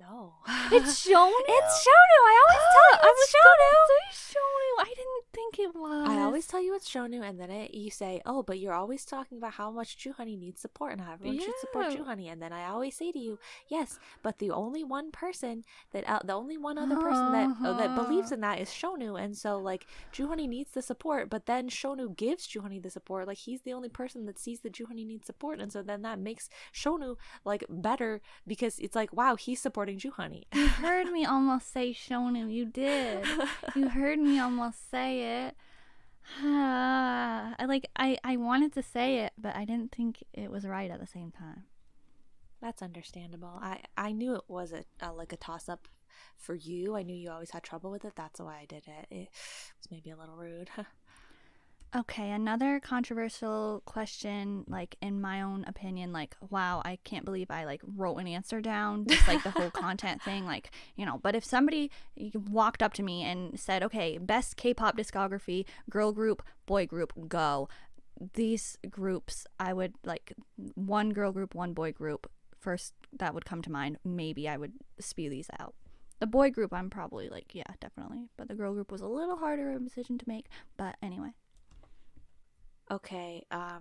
No. It's Shonu? It's Shonu. I always tell you it's Shonu. Shonu. I didn't think it was. I always tell you it's Shonu, and then you say, oh, but you're always talking about how much Honey needs support and how everyone should support Honey. And then I always say to you, yes, but the only one person the only one other person that believes in that is Shonu. And so, like, Honey needs the support, but then Shonu gives Honey the support. Like, he's the only person that sees that Honey needs support. And so then that makes Shonu, like, better because it's like, wow, he's supporting Honey. You heard me almost say Shonu. You did. You heard me almost say it. I wanted to say it, but I didn't think it was right at the same time. That's understandable. I knew it was a toss up for you. I knew you always had trouble with it. That's why I did it. It was maybe a little rude. Okay, another controversial question, like, in my own opinion, like, wow, I can't believe I, like, wrote an answer down, just, like, the whole content thing, like, you know, but if somebody walked up to me and said, okay, best K-pop discography, girl group, boy group, go. These groups, I would, like, one girl group, one boy group, first that would come to mind. Maybe I would spew these out. The boy group, I'm probably, like, yeah, definitely, but the girl group was a little harder of a decision to make, but anyway. Okay, I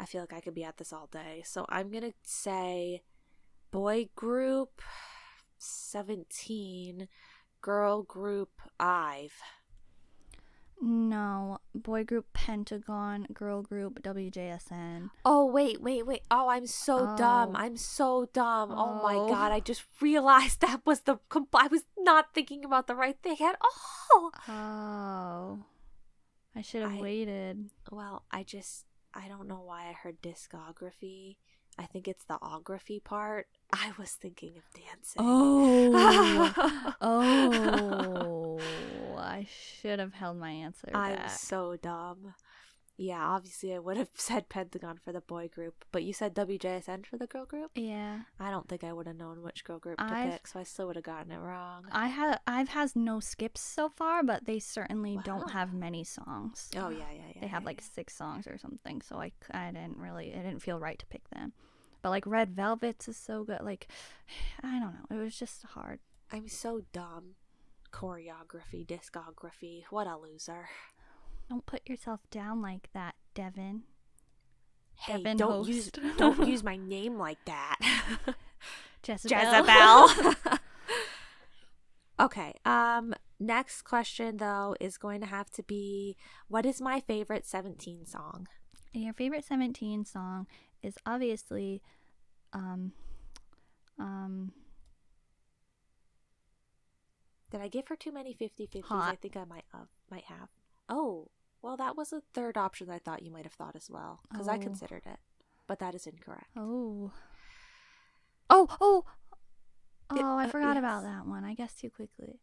feel like I could be at this all day. So I'm going to say boy group 17, girl group IVE. No, boy group Pentagon, girl group WJSN. Oh, wait. Oh, I'm so dumb. Oh my God, I just realized that was I was not thinking about the right thing at all. Oh. I should have waited. Well, I don't know why I heard discography. I think it's the ography part. I was thinking of dancing. Oh. Oh. I should have held my answer back. I'm so dumb. Yeah, obviously I would have said Pentagon for the boy group, but you said WJSN for the girl group? Yeah. I don't think I would have known which girl group to pick, so I still would have gotten it wrong. I've has no skips so far, but they certainly don't have many songs. Oh, yeah. They have like 6 songs or something, so I didn't feel right to pick them. But like Red Velvet's is so good. Like, I don't know. It was just hard. I'm so dumb. Choreography, discography. What a loser. Don't put yourself down like that, Devin. Hey, Devin don't use my name like that. Jezzabelle. Okay. Next question though is going to have to be, what is my favorite 17 song? Your favorite 17 song is obviously Did I give her too many 50-50s? Hot. I think I might have. Oh, well, that was a third option that I thought you might have thought as well, because I considered it, but that is incorrect. I forgot about that one. I guessed too quickly.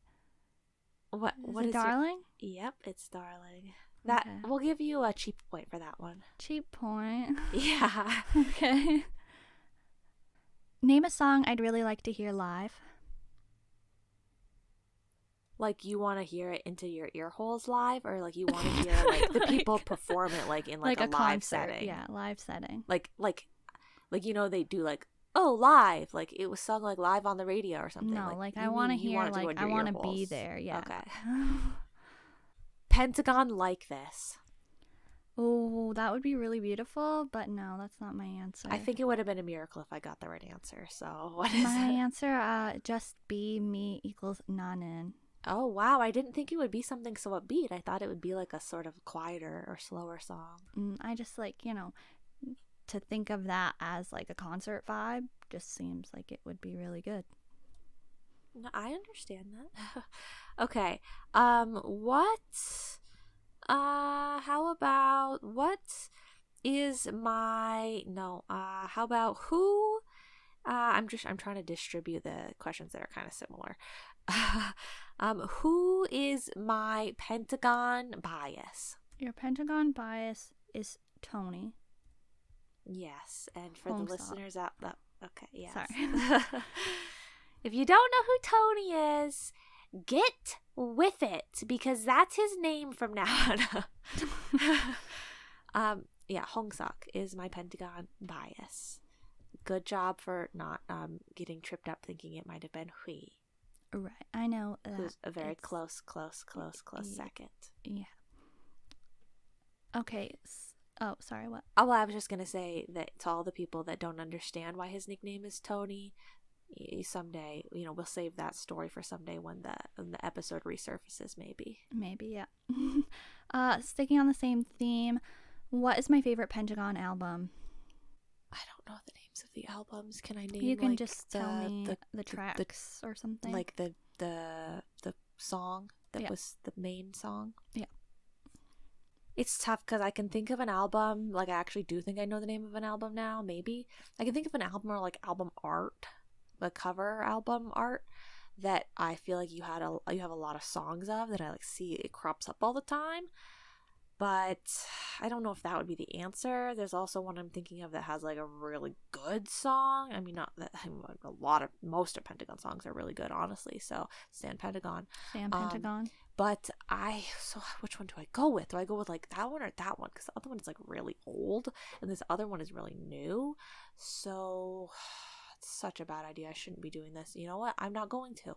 What is Darling? Yep, it's Darling. That we'll give you a cheap point for that one. Cheap point. Yeah. Okay. Name a song I'd really like to hear live. Like, you want to hear it into your ear holes live, or like you want to hear like the people perform it like in like a live concert. setting? Yeah, live setting. Like you know, they do like, oh, live, like it was sung like live on the radio or something. No, like I want to hear, like I want to be there. Yeah. Okay. Pentagon Like This. Oh, that would be really beautiful, but no, that's not my answer. I think it would have been a miracle if I got the right answer. So what is my it? answer? Just Be Me equals Nanin. Oh, wow. I didn't think it would be something so upbeat. I thought it would be like a sort of quieter or slower song. I just like, to think of that as like a concert vibe just seems like it would be really good. No, I understand that. Okay. How about what is my, no, how about who, I'm trying to distribute the questions that are kind of similar. Who is my Pentagon bias? Your Pentagon bias is Tony. Yes, and for Home the stop. listeners out, okay, yes. Sorry. If you don't know who Tony is, get with it, because that's his name from now on. Yeah, Hongsuk is my Pentagon bias. Good job for not getting tripped up thinking it might have been Hui. Right, I know that. Who's a very close second. Yeah. Okay. Oh, sorry, what? Oh, well, I was just going to say that to all the people that don't understand why his nickname is Tony, someday, we'll save that story for someday when the episode resurfaces, maybe. Maybe, yeah. Sticking on the same theme, what is my favorite Pentagon album? I don't know the names of the albums. Can I name? You can like, just tell me the tracks or something. Like the song that Yeah. was the main song. Yeah. It's tough because I can think of an album. Like, I actually do think I know the name of an album now. Maybe I can think of an album or like album art, the cover album art that I feel like you have a lot of songs of that I like see it crops up all the time. But I don't know if that would be the answer. There's also one I'm thinking of that has like a really good song. I mean, not that most of Pentagon songs are really good, honestly. So Stan Pentagon. Pentagon. But so which one do I go with? Do I go with like that one or that one? Because the other one is like really old and this other one is really new. So it's such a bad idea. I shouldn't be doing this. You know what? I'm not going to.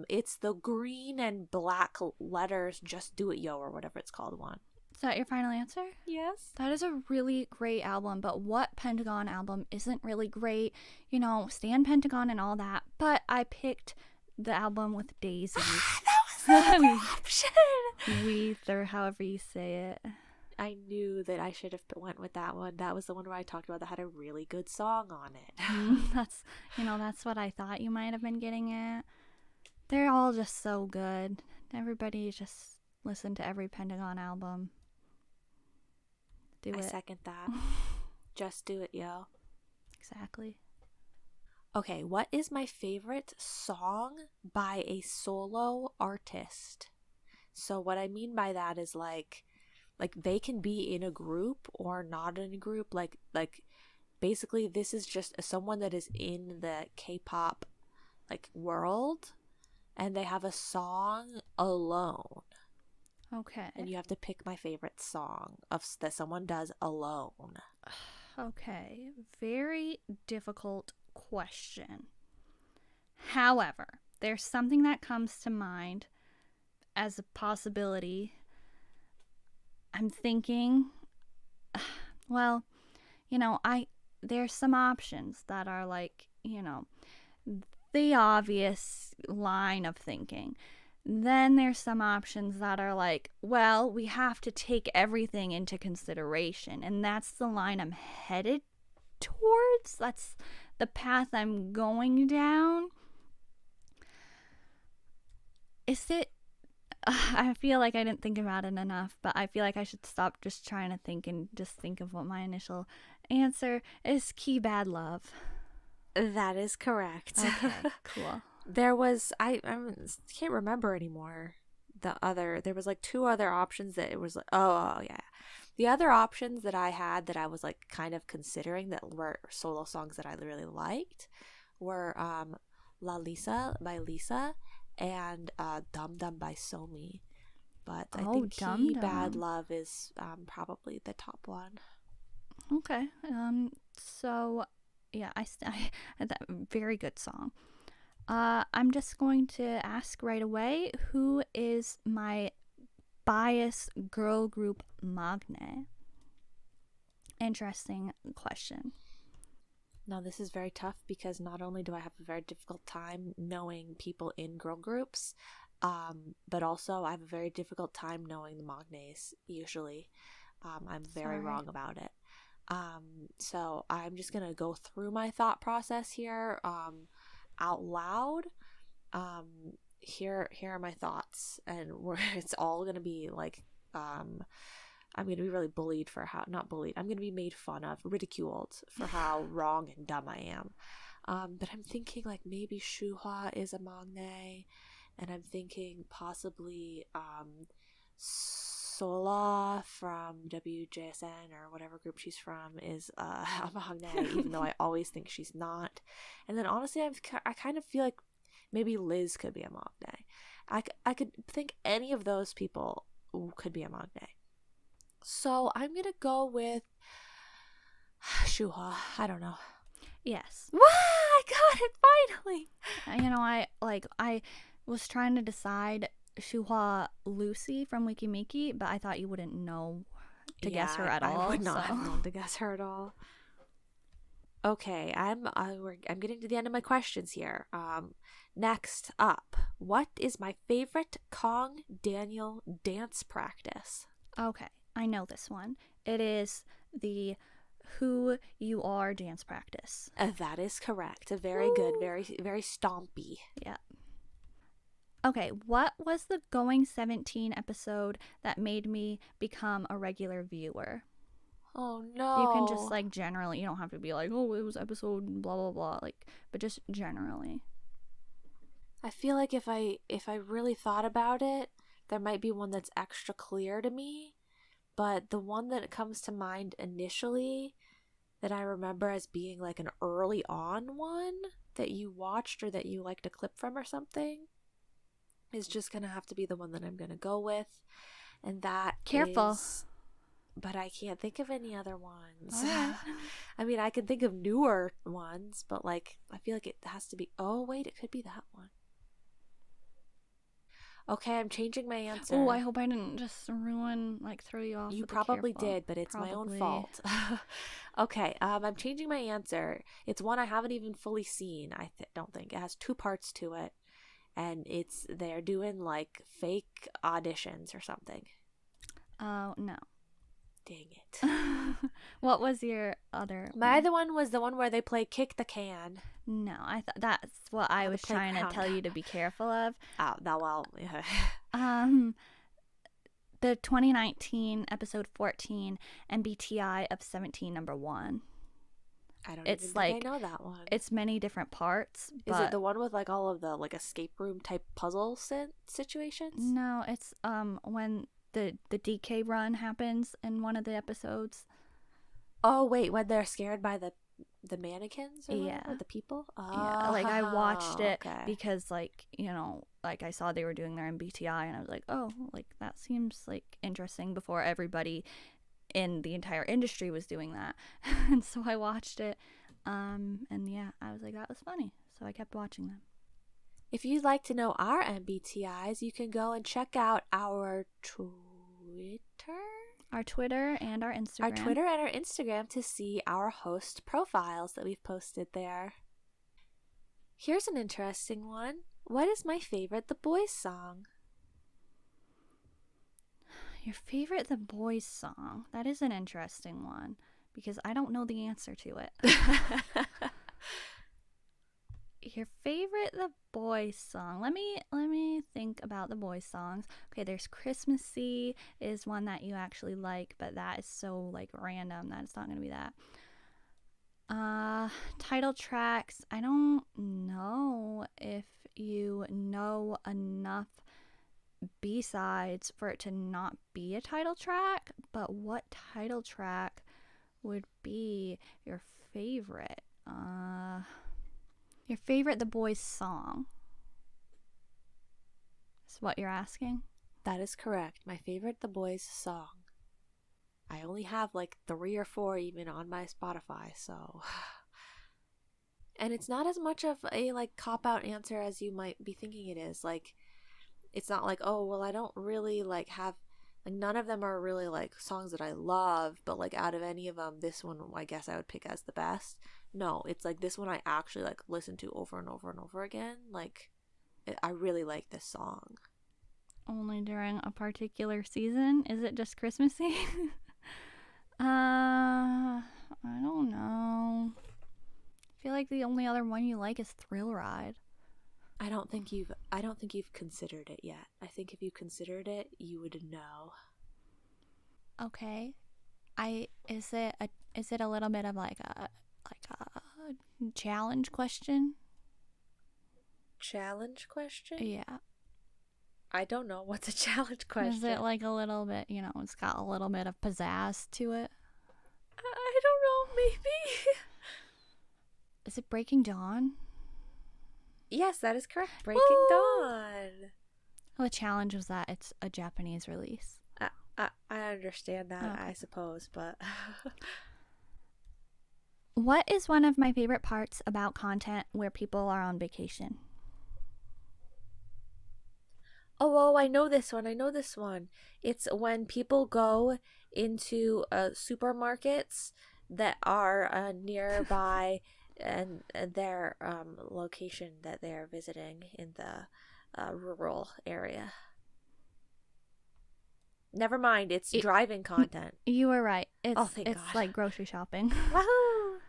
It's the green and black letters, Just Do It Yo, or whatever it's called one. Is that your final answer? Yes. That is a really great album, but what Pentagon album isn't really great? Stan Pentagon and all that, but I picked the album with Daisy. That was the option. Weath, or however you say it. I knew that I should have went with that one. That was the one where I talked about that had a really good song on it. That's what I thought you might have been getting at. They're all just so good. Everybody just listen to every Pentagon album. I second that. Just do it, yo. Exactly. Okay, what is my favorite song by a solo artist? So what I mean by that is like they can be in a group or not in a group. Like basically this is just someone that is in the K-pop like world and they have a song alone. Okay. And you have to pick my favorite song that someone does alone. Okay. Very difficult question. However, there's something that comes to mind as a possibility. I'm thinking, well, there's some options that are like, the obvious line of thinking. Then there's some options that are like, well, we have to take everything into consideration. And that's the line I'm headed towards. That's the path I'm going down. Is it... I feel like I didn't think about it enough, but I feel like I should stop just trying to think and just think of what my initial answer is. Key Bad Love. That is correct. Okay, cool. There was I can't remember anymore. There was like two other options that it was like, oh yeah. The other options that I had that I was like kind of considering that were solo songs that I really liked were La Lisa by Lisa and Dum Dum by Somi. But I think Key Bad Love is probably the top one. Okay. So yeah, I that very good song. I'm just going to ask right away, who is my bias girl group magnet? Interesting question. Now, this is very tough because not only do I have a very difficult time knowing people in girl groups, But also I have a very difficult time knowing the Magnes usually. I'm very wrong about it. So I'm just gonna go through my thought process here out loud. Here are my thoughts, and it's all gonna be like I'm gonna be really bullied for how not bullied. I'm gonna be made fun of, ridiculed for how wrong and dumb I am. But I'm thinking like maybe Shuhwa is a Magne, and I'm thinking possibly Sola from WJSN or whatever group she's from is a Magne, even though I always think she's not. And then honestly, I kind of feel like maybe Liz could be a Magne. I could think any of those people could be a Magne. So I'm gonna go with Shuhwa. I don't know. Yes. Wow, I got it finally. You know, I was trying to decide Shuhwa Lucy from Wiki Miki, but I thought you wouldn't know to guess her at all. I would not have known to guess her at all. Okay, I'm getting to the end of my questions here. Next up, what is my favorite Kong Daniel dance practice? Okay, I know this one. It is the Who You Are dance practice. That is correct. Very good, very very stompy. Yeah. Okay, what was the Going 17 episode that made me become a regular viewer? Oh no. You can just like generally, you don't have to be like, oh, it was episode blah blah blah, like, but just generally. I feel like if I really thought about it, there might be one that's extra clear to me, but the one that comes to mind initially that I remember as being like an early on one that you watched or that you liked a clip from or something is just gonna have to be the one that I'm gonna go with, and that Careful. But I can't think of any other ones. Right. I mean, I can think of newer ones, but like I feel like it has to be. Oh wait, it could be that one. Okay, I'm changing my answer. Oh, I hope I didn't just ruin, like, throw you off. You probably did, but it's my own fault. Okay, I'm changing my answer. It's one I haven't even fully seen. I don't think it has 2 parts to it, and they're doing like fake auditions or something. Oh no. Dang it. What was your other My other one was the one where they play Kick the Can. No, I thought that's what I was trying to tell you to be careful of. Oh, no, well, yeah. The 2019 episode 14 MBTI of 17 number 1. I don't even think I know that one. It's many different parts. Is it the one with like all of the like escape room type puzzle situations? No, it's when the DK run happens in one of the episodes. Oh wait, when they're scared by the mannequins or yeah, the people. Oh, yeah, like I watched it because like, you know, like I saw they were doing their MBTI and I was like, oh, like that seems like interesting before everybody in the entire industry was doing that. And so I watched it, and yeah, I was like, that was funny, so I kept watching them. If you'd like to know our MBTIs, you can go and check out our Twitter and our Instagram. Our Twitter and our Instagram to see our host profiles that we've posted there. Here's an interesting one. What is my favorite The Boys song? Your favorite The Boys song? That is an interesting one because I don't know the answer to it. Your favorite The Boys song? Let me think about The Boys songs. Okay, there's Christmassy is one that you actually like, but that is so like random that it's not gonna be that. Title tracks. I don't know if you know enough B-sides for it to not be a title track, but what title track would be your favorite? Your favorite The Boys song is what you're asking? That is correct. My favorite The Boys song. I only have like 3 or 4 even on my Spotify, so. And it's not as much of a like cop-out answer as you might be thinking it is. Like, it's not like, oh, well, I don't really like have, like none of them are really like songs that I love, but like out of any of them, this one I guess I would pick as the best. No, it's like this one I actually like listen to over and over and over again. Like, I really like this song. Only during a particular season? Is it just Christmassy? I don't know. I feel like the only other one you like is Thrill Ride. I don't think you've considered it yet. I think if you considered it, you would know. Okay. Is it a little bit of like a challenge question? Challenge question? Yeah. I don't know. What's a challenge question? Is it like a little bit, it's got a little bit of pizzazz to it? I don't know, maybe. Is it Breaking Dawn? Yes, that is correct. Breaking Dawn. Well, the challenge was that it's a Japanese release. I understand that, okay. I suppose, but... What is one of my favorite parts about content where people are on vacation? Oh, I know this one. It's when people go into supermarkets that are nearby and their location that they are visiting in the rural area. Never mind, it's driving content. You were right. Thank God. It's like grocery shopping. Wahoo!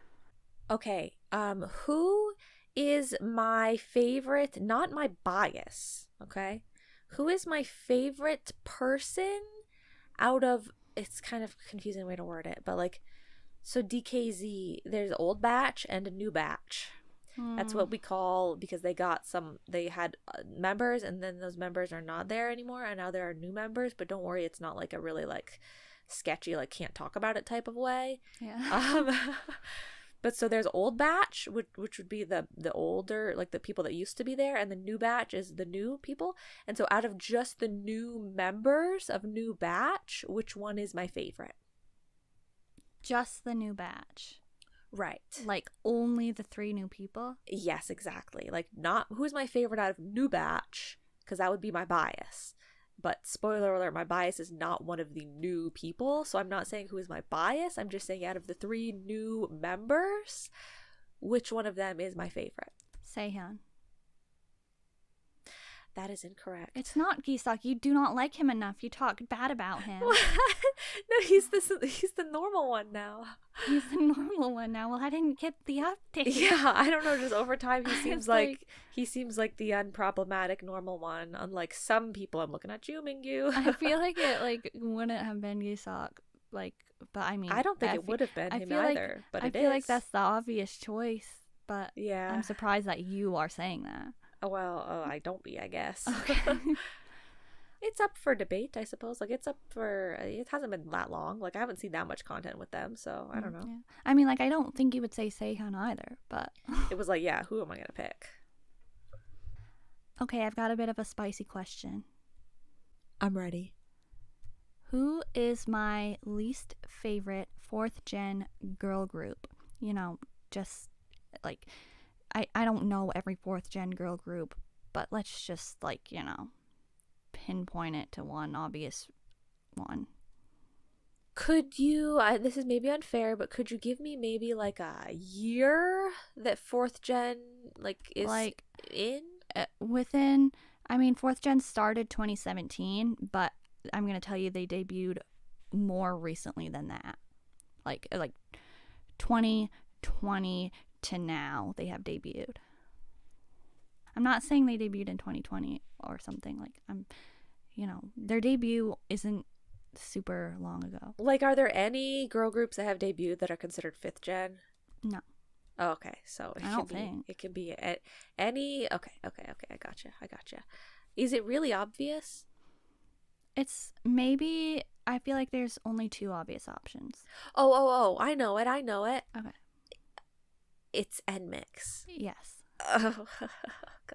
Okay, who is my favorite, not my bias, okay? Who is my favorite person out of, it's kind of a confusing way to word it, but like, so DKZ, there's old batch and a new batch. That's what we call, because they had members and then those members are not there anymore and now there are new members, but don't worry, it's not like a really like sketchy, like can't talk about it type of way. Yeah. But so there's old batch, which would be the older, like the people that used to be there, and the new batch is the new people. And so out of just the new members of new batch, which one is my favorite? Just the new batch. Right. Like only the 3 new people? Yes, exactly. Like not who's my favorite out of new batch, because that would be my bias. But spoiler alert, my bias is not one of the new people. So I'm not saying who is my bias. I'm just saying out of the 3 new members, which one of them is my favorite? Sehun. That is incorrect. It's not Gisak. You do not like him enough. You talk bad about him. No, he's the normal one now. He's the normal one now. Well, I didn't get the update. Yeah, I don't know. Just over time, he seems like the unproblematic normal one. Unlike some people, I'm looking at you, Mingyu. I feel like it wouldn't have been Gisak. But I mean, I don't think it would have been him either. But I feel like that's the obvious choice. But yeah, I'm surprised that you are saying that. I don't be, I guess. Okay. It's up for debate, I suppose. Like, it hasn't been that long. Like, I haven't seen that much content with them, so I don't know. Yeah. I mean, like, I don't think you would say Sehun either, but... It was like, yeah, who am I going to pick? Okay, I've got a bit of a spicy question. I'm ready. Who is my least favorite 4th gen girl group? Just, like... I don't know every 4th gen girl group, but let's just pinpoint it to one obvious one. Could you, this is maybe unfair, but could you give me maybe like a year that 4th gen is like in? Within, 4th gen started 2017, but I'm going to tell you they debuted more recently than that. Like 2020 to now they have debuted. I'm not saying they debuted in 2020 or something. Like their debut isn't super long ago. Like, are there any girl groups that have debuted that are considered 5th gen? No. Oh, okay. So I don't think it can be any. Okay. I gotcha. Is it really obvious? It's maybe. I feel like there's only 2 obvious options. Oh! I know it. Okay. It's NMix. Yes. Oh,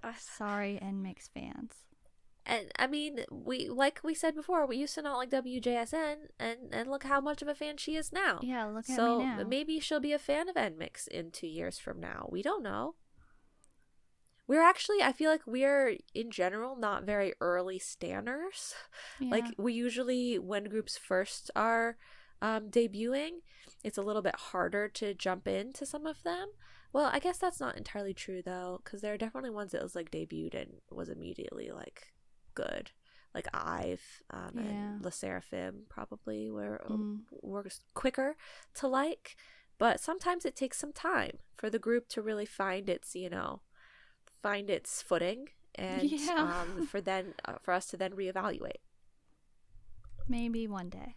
gosh. Sorry, NMix fans. And I mean, we said before, we used to not like WJSN, and look how much of a fan she is now. Yeah, look at me now. So maybe she'll be a fan of NMix in 2 years from now. We don't know. I feel like we're in general not very early stanners. Yeah. Like, we usually, when groups first are debuting, it's a little bit harder to jump into some of them. Well, I guess that's not entirely true though, because there are definitely ones that was like debuted and was immediately like good, like Ive and Le Seraphim probably were quicker to like, but sometimes it takes some time for the group to really find its find its footing and for us to then reevaluate. Maybe one day.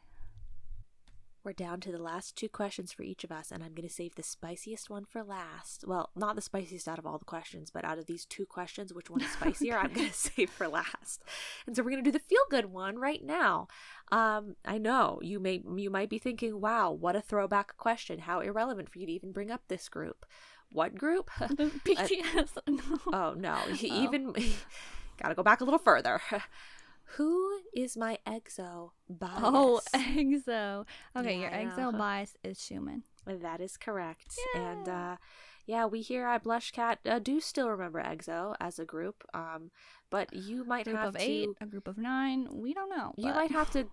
We're down to the last 2 questions for each of us, and I'm going to save the spiciest one for last. Well, not the spiciest out of all the questions, but out of these 2 questions, which one is spicier, I'm going to save for last. And so we're going to do the feel-good one right now. I know you might be thinking, wow, what a throwback question. How irrelevant for you to even bring up this group. What group? The BTS. No. Oh, no. Even got to go back a little further. Who is my EXO bias? Oh, EXO. Okay, your EXO bias is Schumann. That is correct. Yeah. And we here at BlushCat do still remember EXO as a group. But you might have to... A group of 8, a group of 9, we don't know. You might have to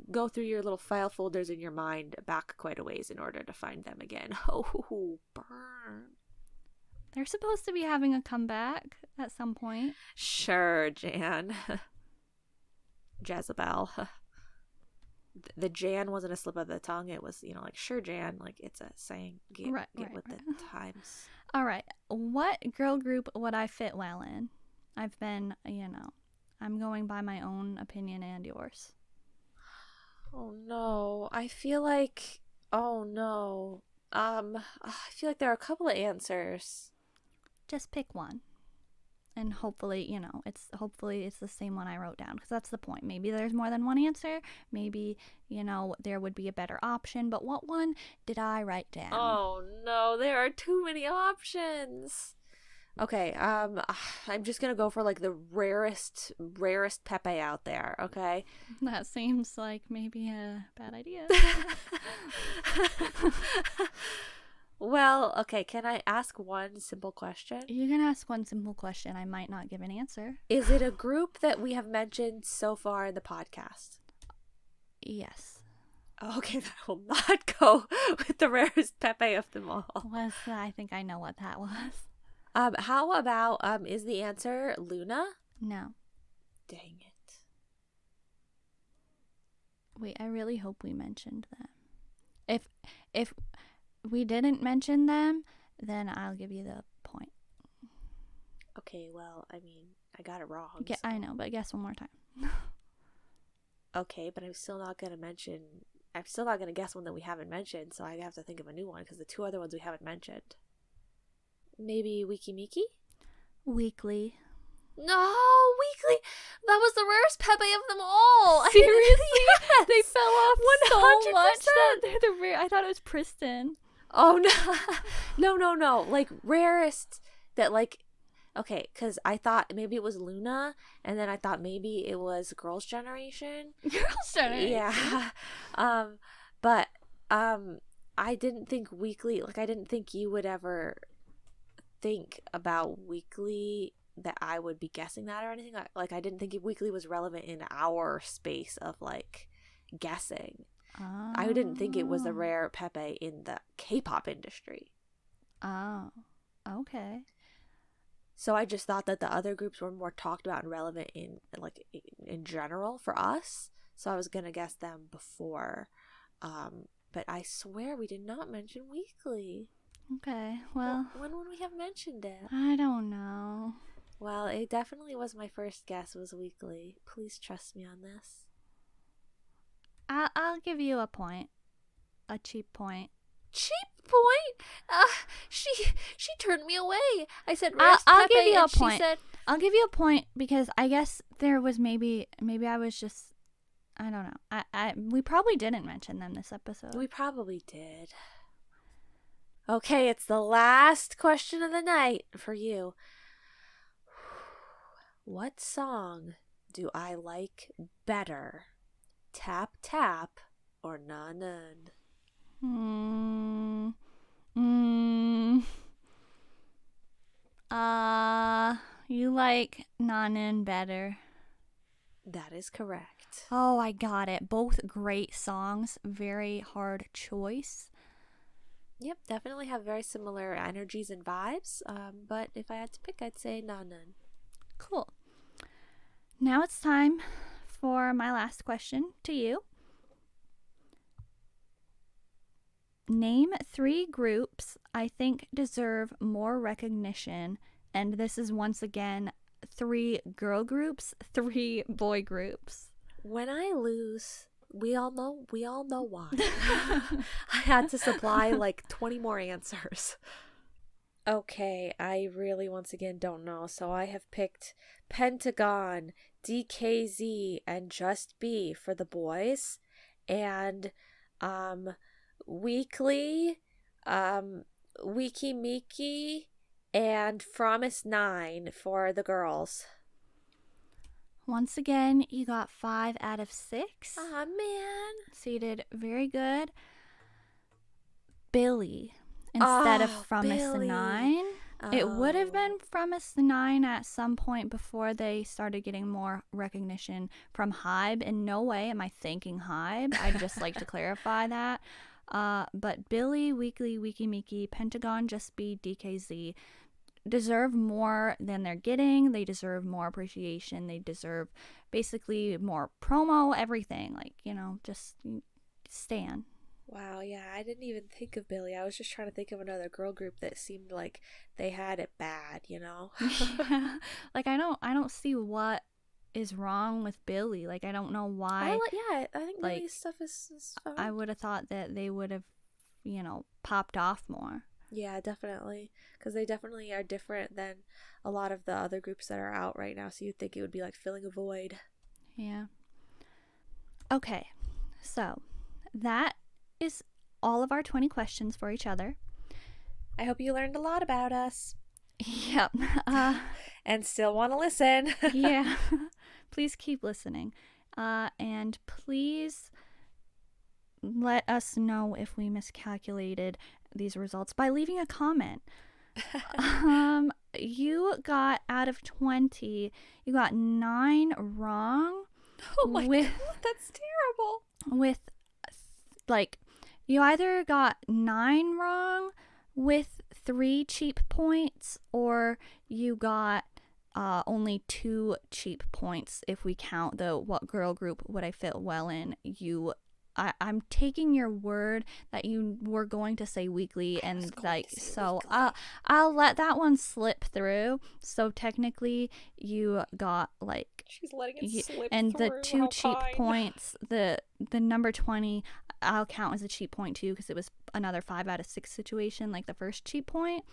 go through your little file folders in your mind back quite a ways in order to find them again. Oh, burn. They're supposed to be having a comeback at some point. Sure, Jan. Jezzabelle. The Jan wasn't a slip of the tongue. It was, like, sure, Jan. Like, it's a saying. Get with the times. All right. What girl group would I fit well in? I've been, I'm going by my own opinion and yours. Oh, no. I feel like, I feel like there are a couple of answers. Just pick one. And hopefully, it's the same one I wrote down, because that's the point. Maybe there's more than one answer. Maybe, there would be a better option. But what one did I write down? Oh, no. There are too many options. Okay, I'm just going to go for, like, the rarest Pepe out there, okay? That seems like maybe a bad idea. Well, okay, can I ask one simple question? You can ask one simple question. I might not give an answer. Is it a group that we have mentioned so far in the podcast? Yes. Okay, that will not go with the rarest Pepe of them all. I think I know what that was. How about, is the answer Luna? No. Dang it. Wait, I really hope we mentioned them. If we didn't mention them, then I'll give you the point. Okay, well, I mean, I got it wrong. Yeah, so. I know, but guess one more time. Okay, but I'm still not going to guess one that we haven't mentioned, so I have to think of a new one, because the 2 other ones we haven't mentioned. Maybe Wiki Miki? Weekly. No, Weekly. That was the rarest Pepe of them all. Seriously? Yes. They fell off 100%. So much that they're the rare. I thought it was Pristin. Oh, no. No. Like, rarest that, like, okay, because I thought maybe it was Luna, and then I thought maybe it was Girls' Generation. Girls' Generation? Yeah. But I didn't think Weekly, like, I didn't think you would ever think about Weekly that I would be guessing that or anything. Like, I didn't think Weekly was relevant in our space of, like, guessing. Oh. I didn't think it was a rare Pepe in the K-pop industry. Oh, okay. So I just thought that the other groups were more talked about and relevant in general for us. So I was gonna guess them before, but I swear we did not mention Weekly. Okay, well, when would we have mentioned it? I don't know. Well, it definitely was my first guess was Weekly. Please trust me on this. I'll give you a point. A cheap point. Cheap point? She turned me away. I said I'll give you a point. I'll give you a point because I guess there was maybe I was just, I don't know. We probably didn't mention them this episode. We probably did. Okay, it's the last question of the night for you. What song do I like better? Tap Tap or Na Nun? You like Na Nun better. That is correct. Oh, I got it. Both great songs. Very hard choice. Yep, definitely have very similar energies and vibes. But if I had to pick, I'd say none. Cool. Now it's time for my last question to you. Name 3 groups I think deserve more recognition. And this is once again 3 girl groups, 3 boy groups. When I lose, we all know why. I had to supply like 20 more answers. Okay, I really once again don't know. So I have picked Pentagon, DKZ, and Just B for the boys, and Weekly, Wiki Miki, and Promise 9 for the girls. Once again, you got 5 out of 6. Aw, man. So you did very good. Billy instead of Promise Billy. 9. It would have been Promise 9 at some point before they started getting more recognition from Hybe. In no way am I thanking Hybe. I'd just like to clarify that. But Billy, Weekly, Wiki Miki, Pentagon, Just Be, DKZ deserve more than they're getting. They deserve more appreciation. They deserve basically more promo, everything. Like, just stan. Wow, yeah, I didn't even think of Billy. I was just trying to think of another girl group that seemed like they had it bad, Yeah. Like I don't see what is wrong with Billy. Like I don't know why. I think like, Billy's stuff is fun. I would have thought that they would have, popped off more. Yeah, definitely. Because they definitely are different than a lot of the other groups that are out right now. So you'd think it would be like filling a void. Yeah. Okay. So that is all of our 20 questions for each other. I hope you learned a lot about us. Yep. And still want to listen. Yeah. Please keep listening. And please let us know if we miscalculated these results by leaving a comment. You got out of 20, you got 9 wrong. Oh my god, that's terrible. With you either got 9 wrong with 3 cheap points, or you got only 2 cheap points if we count the what girl group would I fit well in. I'm taking your word that you were going to say Weekly, and so I'll let that one slip through. So technically you got she's letting it slip and through. the 2 cheap points, the number 20 I'll count as a cheap point too, because it was another 5 out of 6 situation like the first cheap point.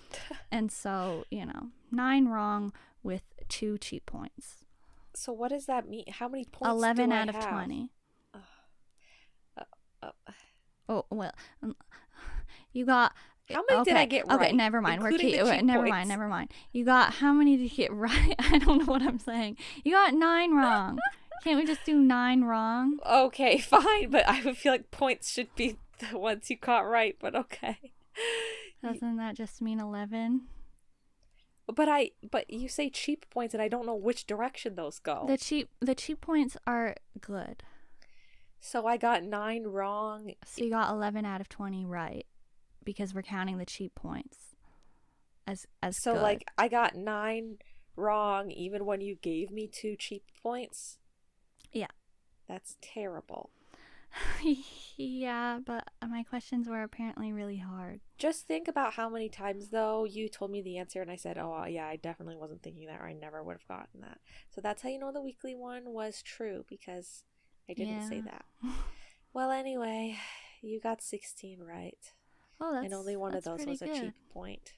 And so 9 wrong with 2 cheap points. So what does that mean? How many points 11 do out I of have? 20. Oh well, you got. How many did I get right? Okay, never mind. Never mind. You got, how many did you get right? I don't know what I'm saying. You got 9 wrong. Can't we just do 9 wrong? Okay, fine, but I would feel like points should be the ones you got right. But okay. Doesn't that just mean 11? But you say cheap points, and I don't know which direction those go. The cheap points are good. So I got 9 wrong. So you got 11 out of 20 right, because we're counting the cheap points as so good. I got 9 wrong even when you gave me 2 cheap points. Yeah. That's terrible. Yeah, but my questions were apparently really hard. Just think about how many times, though, you told me the answer and I said, oh, yeah, I definitely wasn't thinking that, or I never would have gotten that. So that's how you know the Weekly one was true, because I didn't say that. Well, anyway, you got 16 right. Oh, and only one of those was a cheap point.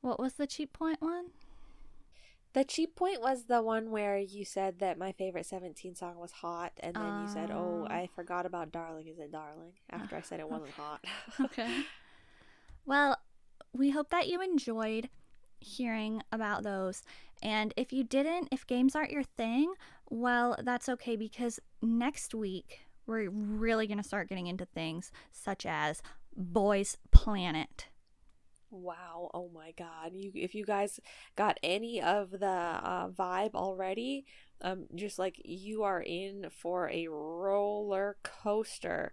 What was the cheap point one? The cheap point was the one where you said that my favorite 17 song was Hot, and then you said, oh, I forgot about Darling. Is it Darling? After I said it wasn't hot. Okay. Well, we hope that you enjoyed hearing about those. And if you didn't, if games aren't your thing, well, that's okay, because next week we're really going to start getting into things such as Boys Planet. Wow, oh my god. If you guys got any of the vibe already, just like you are in for a roller coaster.